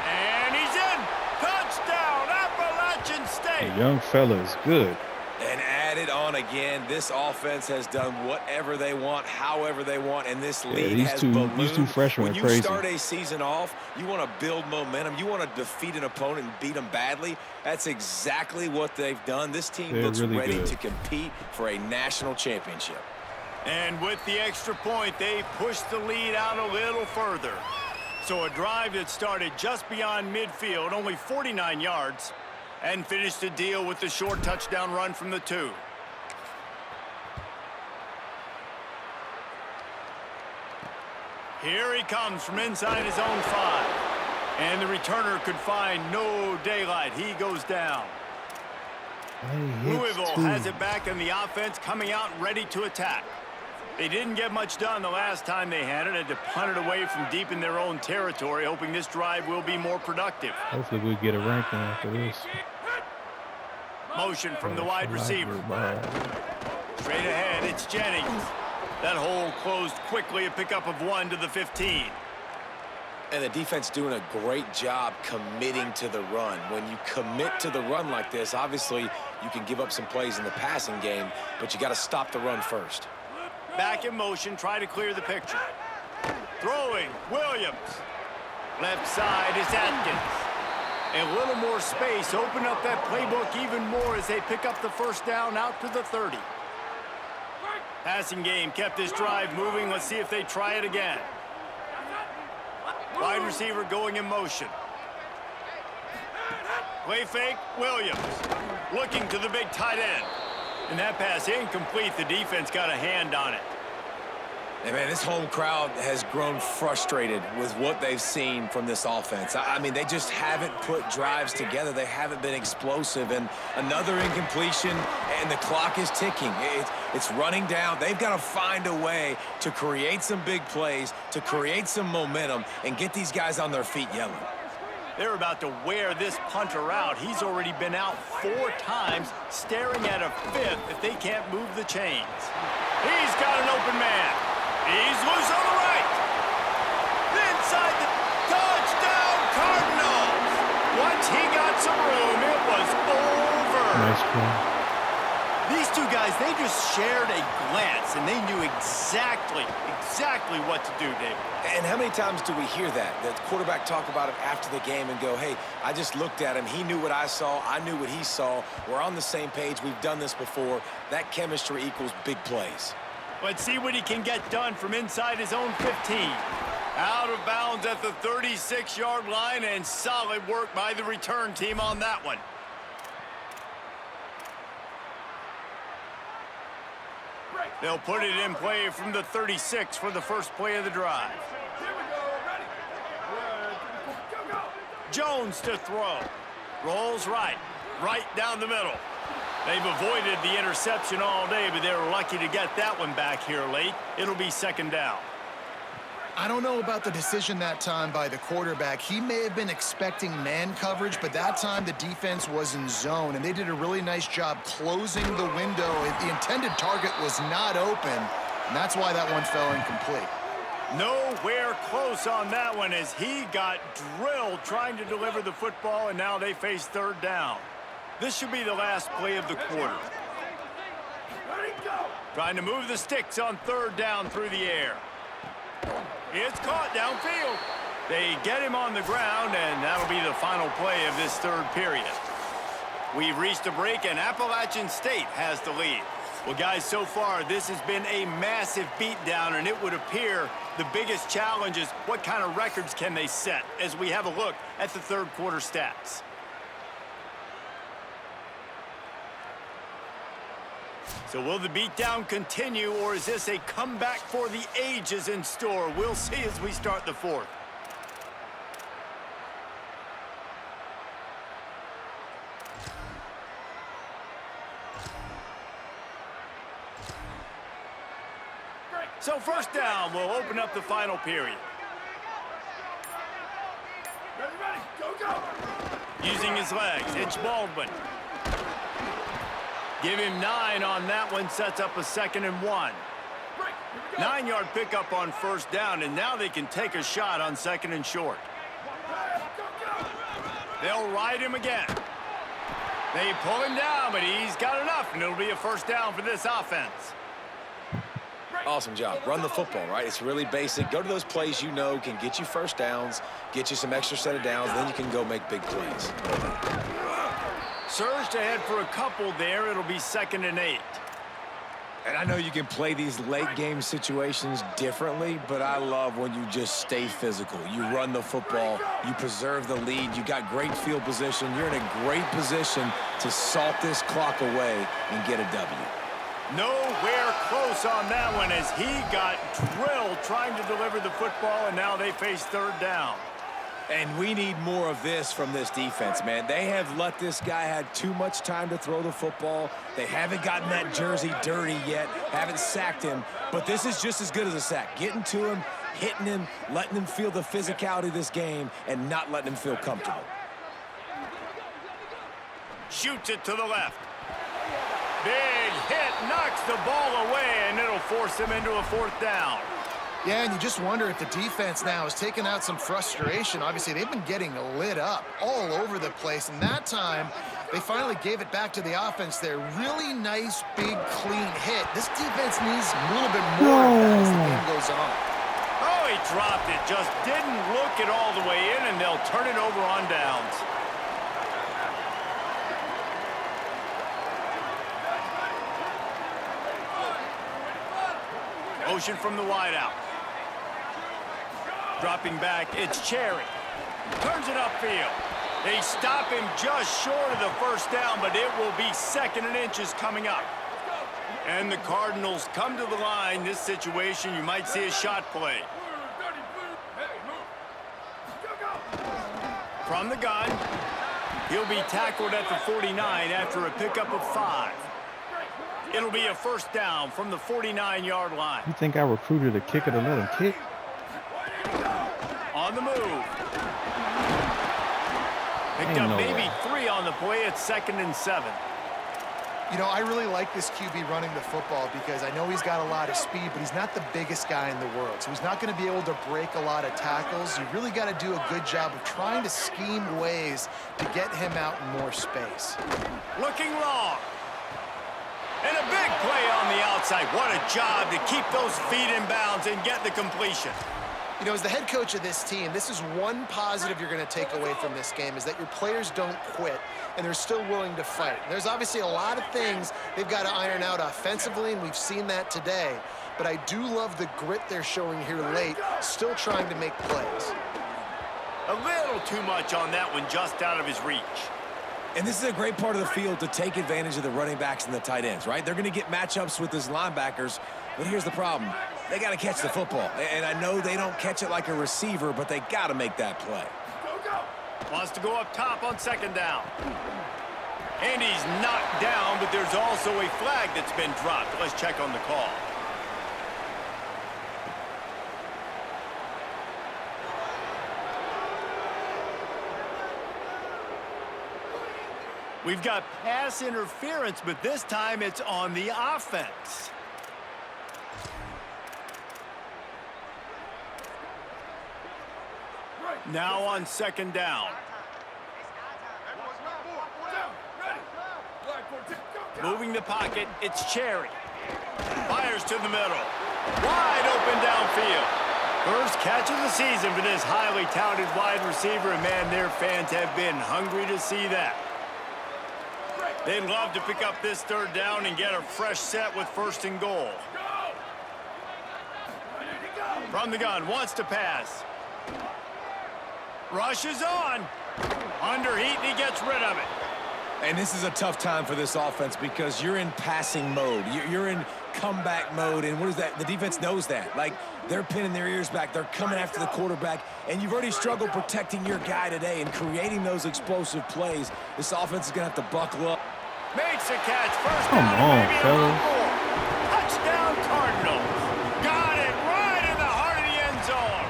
And he's in. Touchdown, Appalachian State. The young fella is good. And add it on again. This offense has done whatever they want, however they want, and this lead has ballooned. These two freshmen are crazy. When you start a season off, you want to build momentum. You want to defeat an opponent and beat them badly. That's exactly what they've done. This team looks really ready to compete for a national championship. And with the extra point, they pushed the lead out a little further. So a drive that started just beyond midfield, only 49 yards, and finished the deal with the short touchdown run from the 2. Here he comes from inside his own 5. And the returner could find no daylight. He goes down. Louisville has it back in the offense, coming out ready to attack. They didn't get much done the last time they had it. Had to punt it away from deep in their own territory, hoping this drive will be more productive. Hopefully we'll get a ranking after this. Motion from the wide receiver. Straight ahead, it's Jennings. That hole closed quickly, a pickup of 1 to the 15. And the defense doing a great job committing to the run. When you commit to the run like this, obviously you can give up some plays in the passing game, but you got to stop the run first. Back in motion, try to clear the picture. Throwing, Williams. Left side is Atkins. A little more space, open up that playbook even more as they pick up the 1st down out to the 30. Passing game kept this drive moving. Let's see if they try it again. Wide receiver going in motion. Play fake, Williams. Looking to the big tight end. And that pass incomplete. The defense got a hand on it. And man, this home crowd has grown frustrated with what they've seen from this offense. I mean, they just haven't put drives together. They haven't been explosive. And another incompletion, and the clock is ticking. It's running down. They've got to find a way to create some big plays, to create some momentum, and get these guys on their feet yelling. They're about to wear this punter out. He's already been out 4 times, staring at a 5th if they can't move the chains. He's got an open man. He's loose on the right. Inside the touchdown, Cardinals. Once he got some room, it was over. Nice play. These two guys, they just shared a glance, and they knew exactly what to do, David. And how many times do we hear that? The quarterback talk about it after the game and go, hey, I just looked at him. He knew what I saw. I knew what he saw. We're on the same page. We've done this before. That chemistry equals big plays. Let's see what he can get done from inside his own 15. Out of bounds at the 36-yard line, and solid work by the return team on that one. They'll put it in play from the 36 for the first play of the drive. Jones to throw. Rolls right down the middle. They've avoided the interception all day, but they were lucky to get that one back here late. It'll be 2nd down. I don't know about the decision that time by the quarterback. He may have been expecting man coverage, but that time the defense was in zone, and they did a really nice job closing the window. The intended target was not open, and that's why that one fell incomplete. Nowhere close on that one as he got drilled trying to deliver the football, and now they face 3rd down. This should be the last play of the quarter. Trying to move the sticks on 3rd down through the air. It's caught downfield. They get him on the ground, and that'll be the final play of this 3rd period. We've reached a break, and Appalachian State has the lead. Well, guys, so far, this has been a massive beatdown, and it would appear the biggest challenge is what kind of records can they set as we have a look at the 3rd quarter stats. So will the beatdown continue, or is this a comeback for the ages in store? We'll see as we start the fourth. So first down will open up the final period. Ready, go, go. Using his legs, it's Baldwin. Give him 9 on that one, sets up a 2nd and 1. 9-yard pickup on first down, and now they can take a shot on 2nd and short. They'll ride him again. They pull him down, but he's got enough, and it'll be a first down for this offense. Awesome job. Run the football, right? It's really basic. Go to those plays you know can get you first downs, get you some extra set of downs, then you can go make big plays. Surged ahead for a couple there. It'll be 2nd and 8. And I know you can play these late game situations differently, but I love when you just stay physical. You run the football, you preserve the lead, you got great field position. You're in a great position to salt this clock away and get a W. Nowhere close on that one as he got drilled trying to deliver the football, and now they face 3rd down. And we need more of this from this defense, man. They have let this guy have too much time to throw the football. They haven't gotten that jersey dirty yet, haven't sacked him, but this is just as good as a sack. Getting to him, hitting him, letting him feel the physicality of this game, and not letting him feel comfortable. Shoots it to the left. Big hit, knocks the ball away, and it'll force him into a 4th down. Yeah, and you just wonder if the defense now is taking out some frustration. Obviously, they've been getting lit up all over the place, and that time, they finally gave it back to the offense there. Really nice, big, clean hit. This defense needs a little bit more of that as the game goes on. Oh, he dropped it. Just didn't look it all the way in, and they'll turn it over on downs. Motion from the wideout. Dropping back, it's Cherry. Turns it upfield. They stop him just short of the first down, but it will be 2nd and inches coming up. And the Cardinals come to the line. This situation, you might see a shot play. From the gun, he'll be tackled at the 49 after a pickup of 5. It'll be a first down from the 49-yard line. You think I recruited a kicker to let him kick? On the move. Picked up maybe 3 on the play. It's 2nd and 7. You know, I really like this QB running the football because I know he's got a lot of speed, but he's not the biggest guy in the world. So he's not going to be able to break a lot of tackles. You really got to do a good job of trying to scheme ways to get him out in more space. Looking long. And a big play on the outside. What a job to keep those feet in bounds and get the completion. You know, as the head coach of this team, this is one positive you're going to take away from this game is that your players don't quit and they're still willing to fight. There's obviously a lot of things they've got to iron out offensively, and we've seen that today. But I do love the grit they're showing here late, still trying to make plays. A little too much on that one, just out of his reach. And this is a great part of the field to take advantage of the running backs and the tight ends, right? They're going to get matchups with his linebackers, but here's the problem. They got to catch the football. And I know they don't catch it like a receiver, but they got to make that play. Wants to go up top on 2nd down. And he's knocked down, but there's also a flag that's been dropped. Let's check on the call. We've got pass interference, but this time it's on the offense. Now on 2nd down. Moving the pocket, it's Cherry. Fires to the middle. Wide open downfield. First catch of the season for this highly touted wide receiver, and man, their fans have been hungry to see that. They'd love to pick up this 3rd down and get a fresh set with 1st and goal. From the gun, wants to pass. Rushes on. Under heat, and he gets rid of it. And this is a tough time for this offense because you're in passing mode. You're in comeback mode, and what is that? The defense knows that. Like, they're pinning their ears back. They're coming after the quarterback, and you've already struggled protecting your guy today and creating those explosive plays. This offense is going to have to buckle up. Makes a catch. First Come down, on, maybe a fellas. little more. Touchdown, Cardinals. Got it right in the heart of the end zone.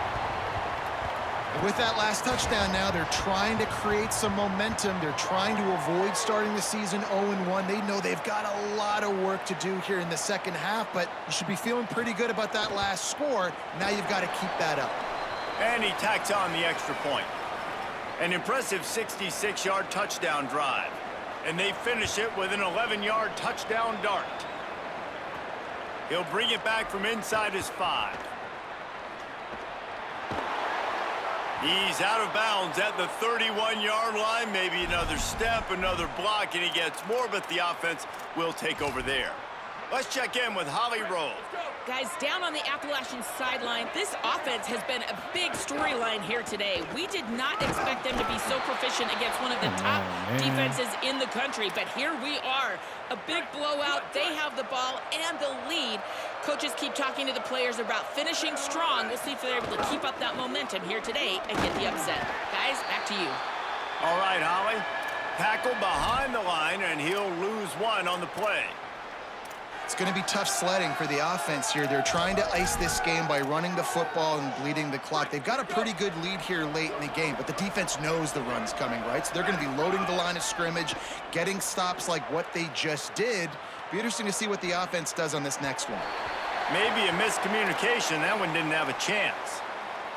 With that last touchdown now, they're trying to create some momentum. They're trying to avoid starting the season 0-1. They know they've got a lot of work to do here in the second half, but you should be feeling pretty good about that last score. Now you've got to keep that up. And he tacks on the extra point. An impressive 66-yard touchdown drive. And they finish it with an 11-yard touchdown dart. He'll bring it back from inside his 5. He's out of bounds at the 31-yard line. Maybe another step, another block, and he gets more, but the offense will take over there. Let's check in with Holly Rowe. Guys, down on the Appalachian sideline, this offense has been a big storyline here today. We did not expect them to be so proficient against one of the top defenses in the country, but here we are. A big blowout. They have the ball and the lead. Coaches keep talking to the players about finishing strong. We'll see if they're able to keep up that momentum here today and get the upset. Guys, back to you. All right, Holly. Tackle behind the line, and he'll lose one on the play. It's going to be tough sledding for the offense here. They're trying to ice this game by running the football and bleeding the clock. They've got a pretty good lead here late in the game, but the defense knows the run's coming, right? So they're going to be loading the line of scrimmage, getting stops like what they just did. Be interesting to see what the offense does on this next one. Maybe a miscommunication. That one didn't have a chance.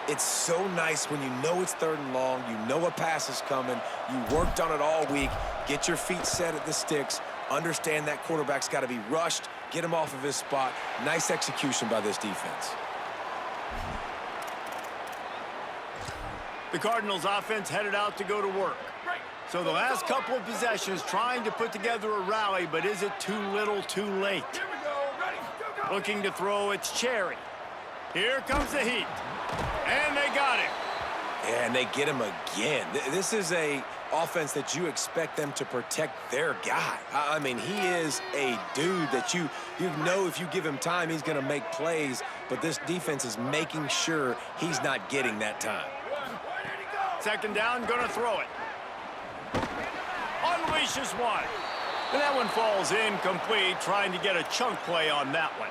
It's so nice when you know it's 3rd and long, you know a pass is coming, you worked on it all week, get your feet set at the sticks, understand that quarterback's got to be rushed, get him off of his spot. Nice execution by this defense. The Cardinals offense headed out to go to work. So the last couple of possessions trying to put together a rally, but is it too little too late? Looking to throw, it's Cherry. Here comes the heat. And they got him. Yeah, and they get him again. This is a offense that you expect them to protect their guy. I mean, he is a dude that you know if you give him time, he's going to make plays, but this defense is making sure he's not getting that time. 2nd down, going to throw it. Unleashes one. And that one falls incomplete, trying to get a chunk play on that one.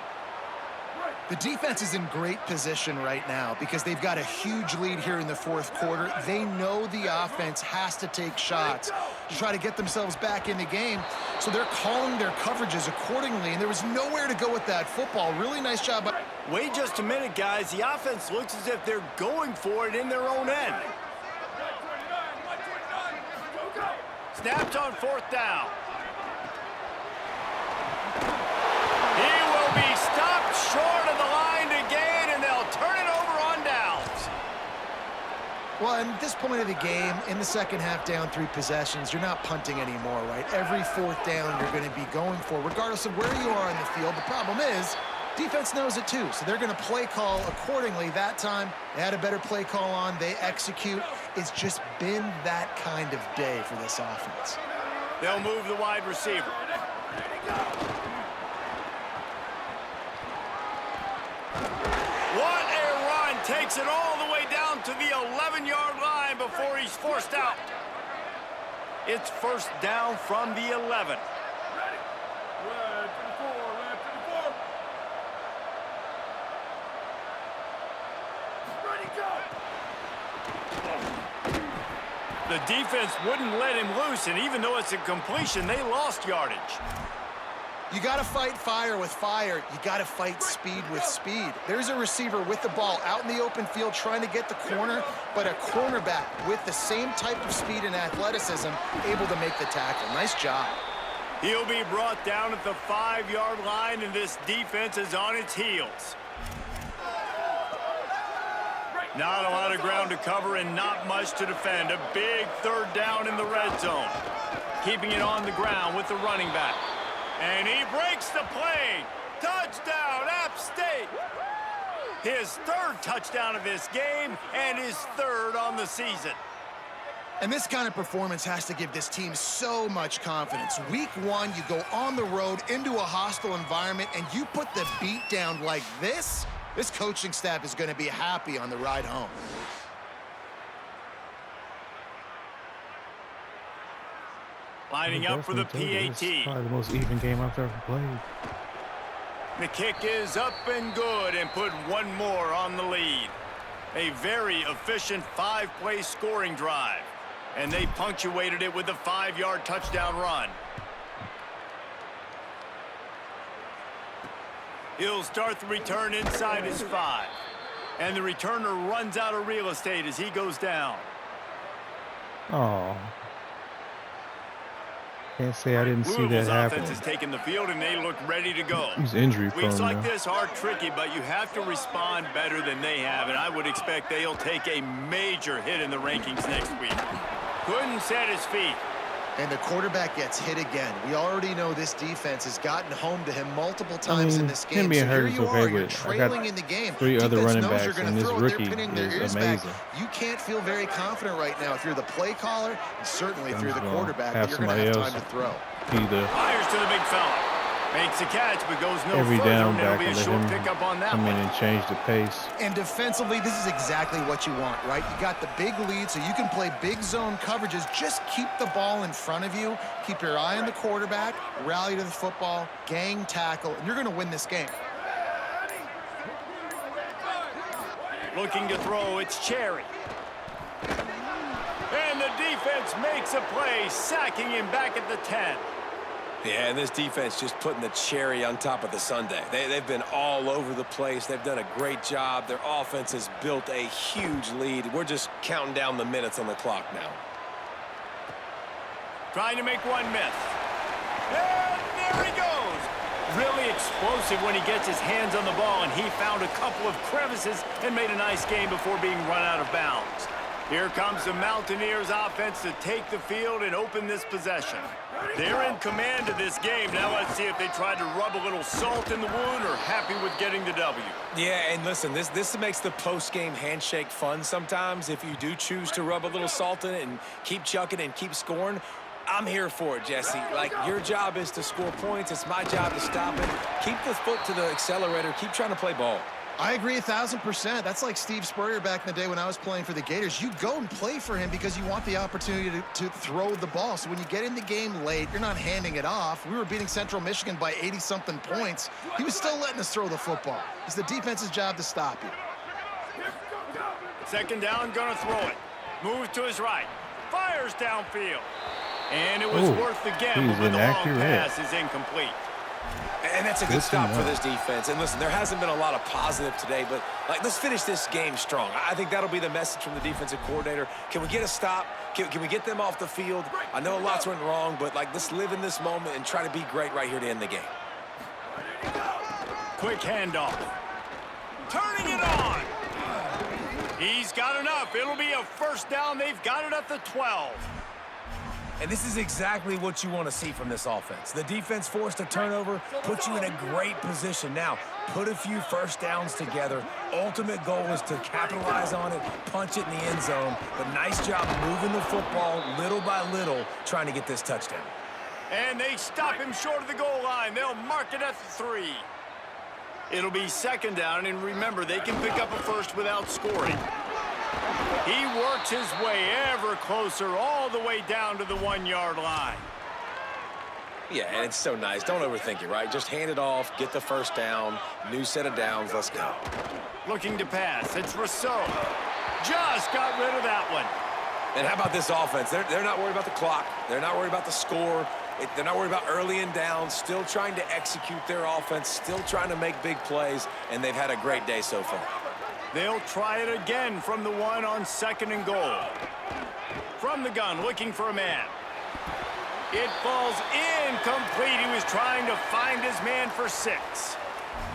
The defense is in great position right now because they've got a huge lead here in the 4th quarter. They know the offense has to take shots to try to get themselves back in the game. So they're calling their coverages accordingly, and there was nowhere to go with that football. Really nice job. Wait just a minute, guys. The offense looks as if they're going for it in their own end. Snapped on 4th down. He will be stopped short of the line to gain, and they'll turn it over on downs. Well, at this point of the game, in the second half, down 3 possessions, you're not punting anymore, right? Every 4th down you're going to be going for, regardless of where you are in the field. The problem is, defense knows it too, so they're going to play call accordingly. That time, they had a better play call on. They execute. It's just been that kind of day for this offense. They'll move the wide receiver. What a run. Takes it all the way down to the 11-yard line before he's forced out. It's 1st down from the 11. The defense wouldn't let him loose, and even though it's a completion, they lost yardage. You got to fight fire with fire. You got to fight speed with speed. There's a receiver with the ball out in the open field trying to get the corner, but a cornerback with the same type of speed and athleticism able to make the tackle. Nice job. He'll be brought down at the 5-yard line, and this defense is on its heels. Not a lot of ground to cover and not much to defend. A big 3rd down in the red zone. Keeping it on the ground with the running back. And he breaks the play. Touchdown, App State. His 3rd touchdown of this game and his 3rd on the season. And this kind of performance has to give this team so much confidence. Week 1, you go on the road into a hostile environment, and you put the beat down like this. This coaching staff is going to be happy on the ride home. Lining up for the PAT. This is probably the most even game I've ever played. The kick is up and good, and put one more on the lead. A very efficient 5-play scoring drive. And they punctuated it with a 5-yard touchdown run. He'll start the return inside his 5. And the returner runs out of real estate as he goes down. Oh. Can't say I didn't see that happen. Offense has taken the field, and they look ready to go. He's injury prone. Weeks like this are tricky, but you have to respond better than they have, and I would expect they'll take a major hit in the rankings next week. Couldn't set his feet. And the quarterback gets hit again. We already know this defense has gotten home to him multiple times in this game. Him being hurt is okay, you're but trailing in the game. 3 other running backs, and this throw, rookie is amazing. You can't feel very confident right now if you're the play caller, and certainly if you're the quarterback, but you're going to have time to throw. Fires to the big fella. Makes a catch, but goes no every further, down and there'll back be a and let short him pickup on that come one. in and change the pace. And defensively, this is exactly what you want, right? You got the big lead, so you can play big zone coverages. Just keep the ball in front of you. Keep your eye on the quarterback. Rally to the football. Gang tackle. And you're going to win this game. Looking to throw, it's Cherry. And the defense makes a play, sacking him back at the 10. Yeah, and this defense just putting the cherry on top of the sundae. They've been all over the place. They've done a great job. Their offense has built a huge lead. We're just counting down the minutes on the clock now. Trying to make one miss. And there he goes. Really explosive when he gets his hands on the ball, and he found a couple of crevices and made a nice game before being run out of bounds. Here comes the Mountaineers offense to take the field and open this possession. They're in command of this game. Now let's see if they try to rub a little salt in the wound or happy with getting the W. Yeah, and listen, this makes the post-game handshake fun sometimes. If you do choose to rub a little salt in it and keep chucking and keep scoring, I'm here for it, Jesse. Like, your job is to score points. It's my job to stop it. Keep the foot to the accelerator. Keep trying to play ball. I agree 1,000%. That's like Steve Spurrier back in the day when I was playing for the Gators. You go and play for him because you want the opportunity to throw the ball. So when you get in the game late, you're not handing it off. We were beating Central Michigan by 80-something points. He was still letting us throw the football. It's the defense's job to stop you. Second down, gonna throw it. Moves to his right. Fires downfield. And it was worth the gamble, but the long pass is incomplete. And that's a good stop for this defense. And listen, there hasn't been a lot of positive today, but let's finish this game strong. I think that'll be the message from the defensive coordinator. Can we get a stop? Can we get them off the field? I know lots went wrong, but let's live in this moment and try to be great right here to end the game. Quick handoff. Turning it on. He's got enough. It'll be a first down. They've got it at the 12. And this is exactly what you want to see from this offense. The defense forced a turnover, puts you in a great position. Now, put a few first downs together. Ultimate goal is to capitalize on it, punch it in the end zone. But nice job moving the football little by little, trying to get this touchdown. And they stop him short of the goal line. They'll mark it at the 3. It'll be second down, and remember, they can pick up a first without scoring. He works his way ever closer all the way down to the 1-yard line. Yeah, and it's so nice. Don't overthink it, right? Just hand it off, get the first down, new set of downs, let's go. Looking to pass, it's Rousseau. Just got rid of that one. And how about this offense? They're not worried about the clock. They're not worried about the score. They're not worried about early and down, still trying to execute their offense, still trying to make big plays, and they've had a great day so far. They'll try it again from the 1 on 2nd and goal. From the gun, looking for a man. It falls incomplete. He was trying to find his man for 6.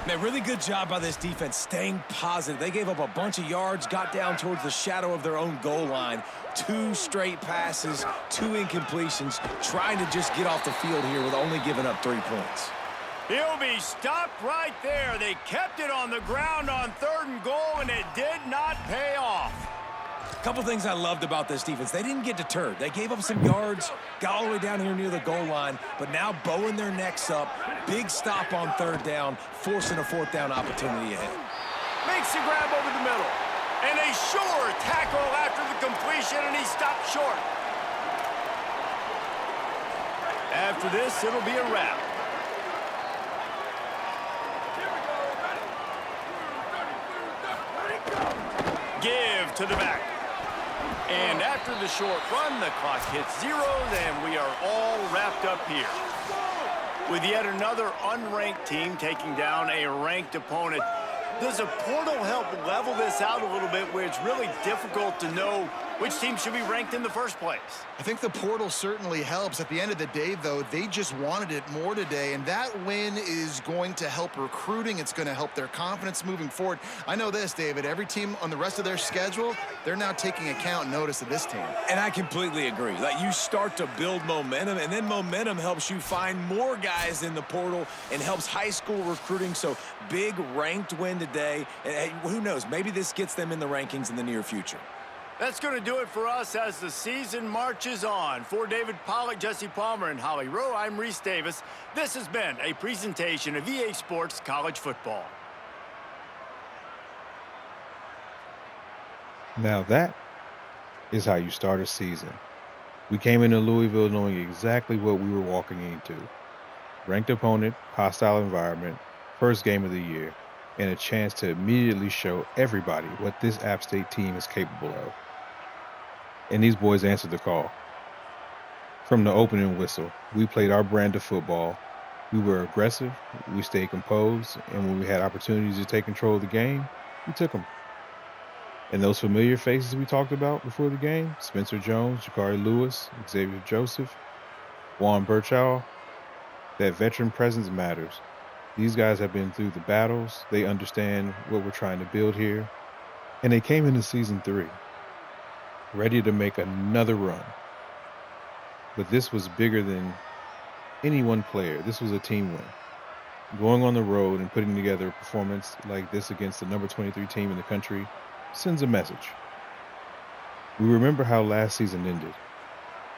Man, really good job by this defense staying positive. They gave up a bunch of yards, got down towards the shadow of their own goal line. 2 straight passes, 2 incompletions, trying to just get off the field here with only giving up 3 points. He'll be stopped right there. They kept it on the ground on 3rd and goal, and it did not pay off. A couple things I loved about this defense. They didn't get deterred. They gave up some yards, got all the way down here near the goal line, but now bowing their necks up. Big stop on third down, forcing a fourth down opportunity ahead. Makes the grab over the middle. And a sure tackle after the completion, and he stopped short. After this, it'll be a wrap. Give to the back. And after the short run, the clock hits zeros, and we are all wrapped up here. With yet another unranked team taking down a ranked opponent, does a portal help level this out a little bit where it's really difficult to know which team should be ranked in the first place? I think the portal certainly helps. At the end of the day, though, they just wanted it more today, and that win is going to help recruiting. It's going to help their confidence moving forward. I know this, David, every team on the rest of their schedule, they're now taking account and notice of this team. And I completely agree. Like, you start to build momentum, and then momentum helps you find more guys in the portal and helps high school recruiting. So big ranked win today. And who knows, maybe this gets them in the rankings in the near future. That's going to do it for us as the season marches on. For David Pollack, Jesse Palmer, and Holly Rowe, I'm Reese Davis. This has been a presentation of EA Sports College Football. Now that is how you start a season. We came into Louisville knowing exactly what we were walking into. Ranked opponent, hostile environment, first game of the year, and a chance to immediately show everybody what this App State team is capable of. And these boys answered the call. From the opening whistle, we played our brand of football. We were aggressive, we stayed composed, and when we had opportunities to take control of the game, we took them. And those familiar faces we talked about before the game, Spencer Jones, Jakari Lewis, Xavier Joseph, Juan Burchell, that veteran presence matters. These guys have been through the battles. They understand what we're trying to build here. And they came into season 3, ready to make another run. But this was bigger than any one player. This was a team win. Going on the road and putting together a performance like this against the number 23 team in the country sends a message. We remember how last season ended.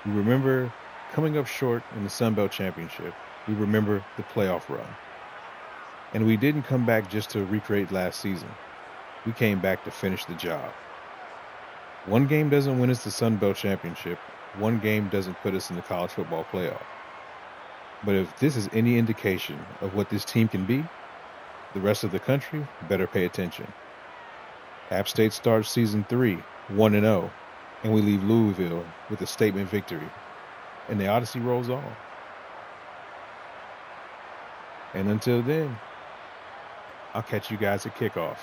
We remember coming up short in the Sun Belt Championship. We remember the playoff run. And we didn't come back just to recreate last season. We came back to finish the job. One game doesn't win us the Sun Belt Championship. One game doesn't put us in the college football playoff. But if this is any indication of what this team can be, the rest of the country better pay attention. App State starts season 3, 1-0, and we leave Louisville with a statement victory. And the Odyssey rolls on. And until then, I'll catch you guys at kickoff.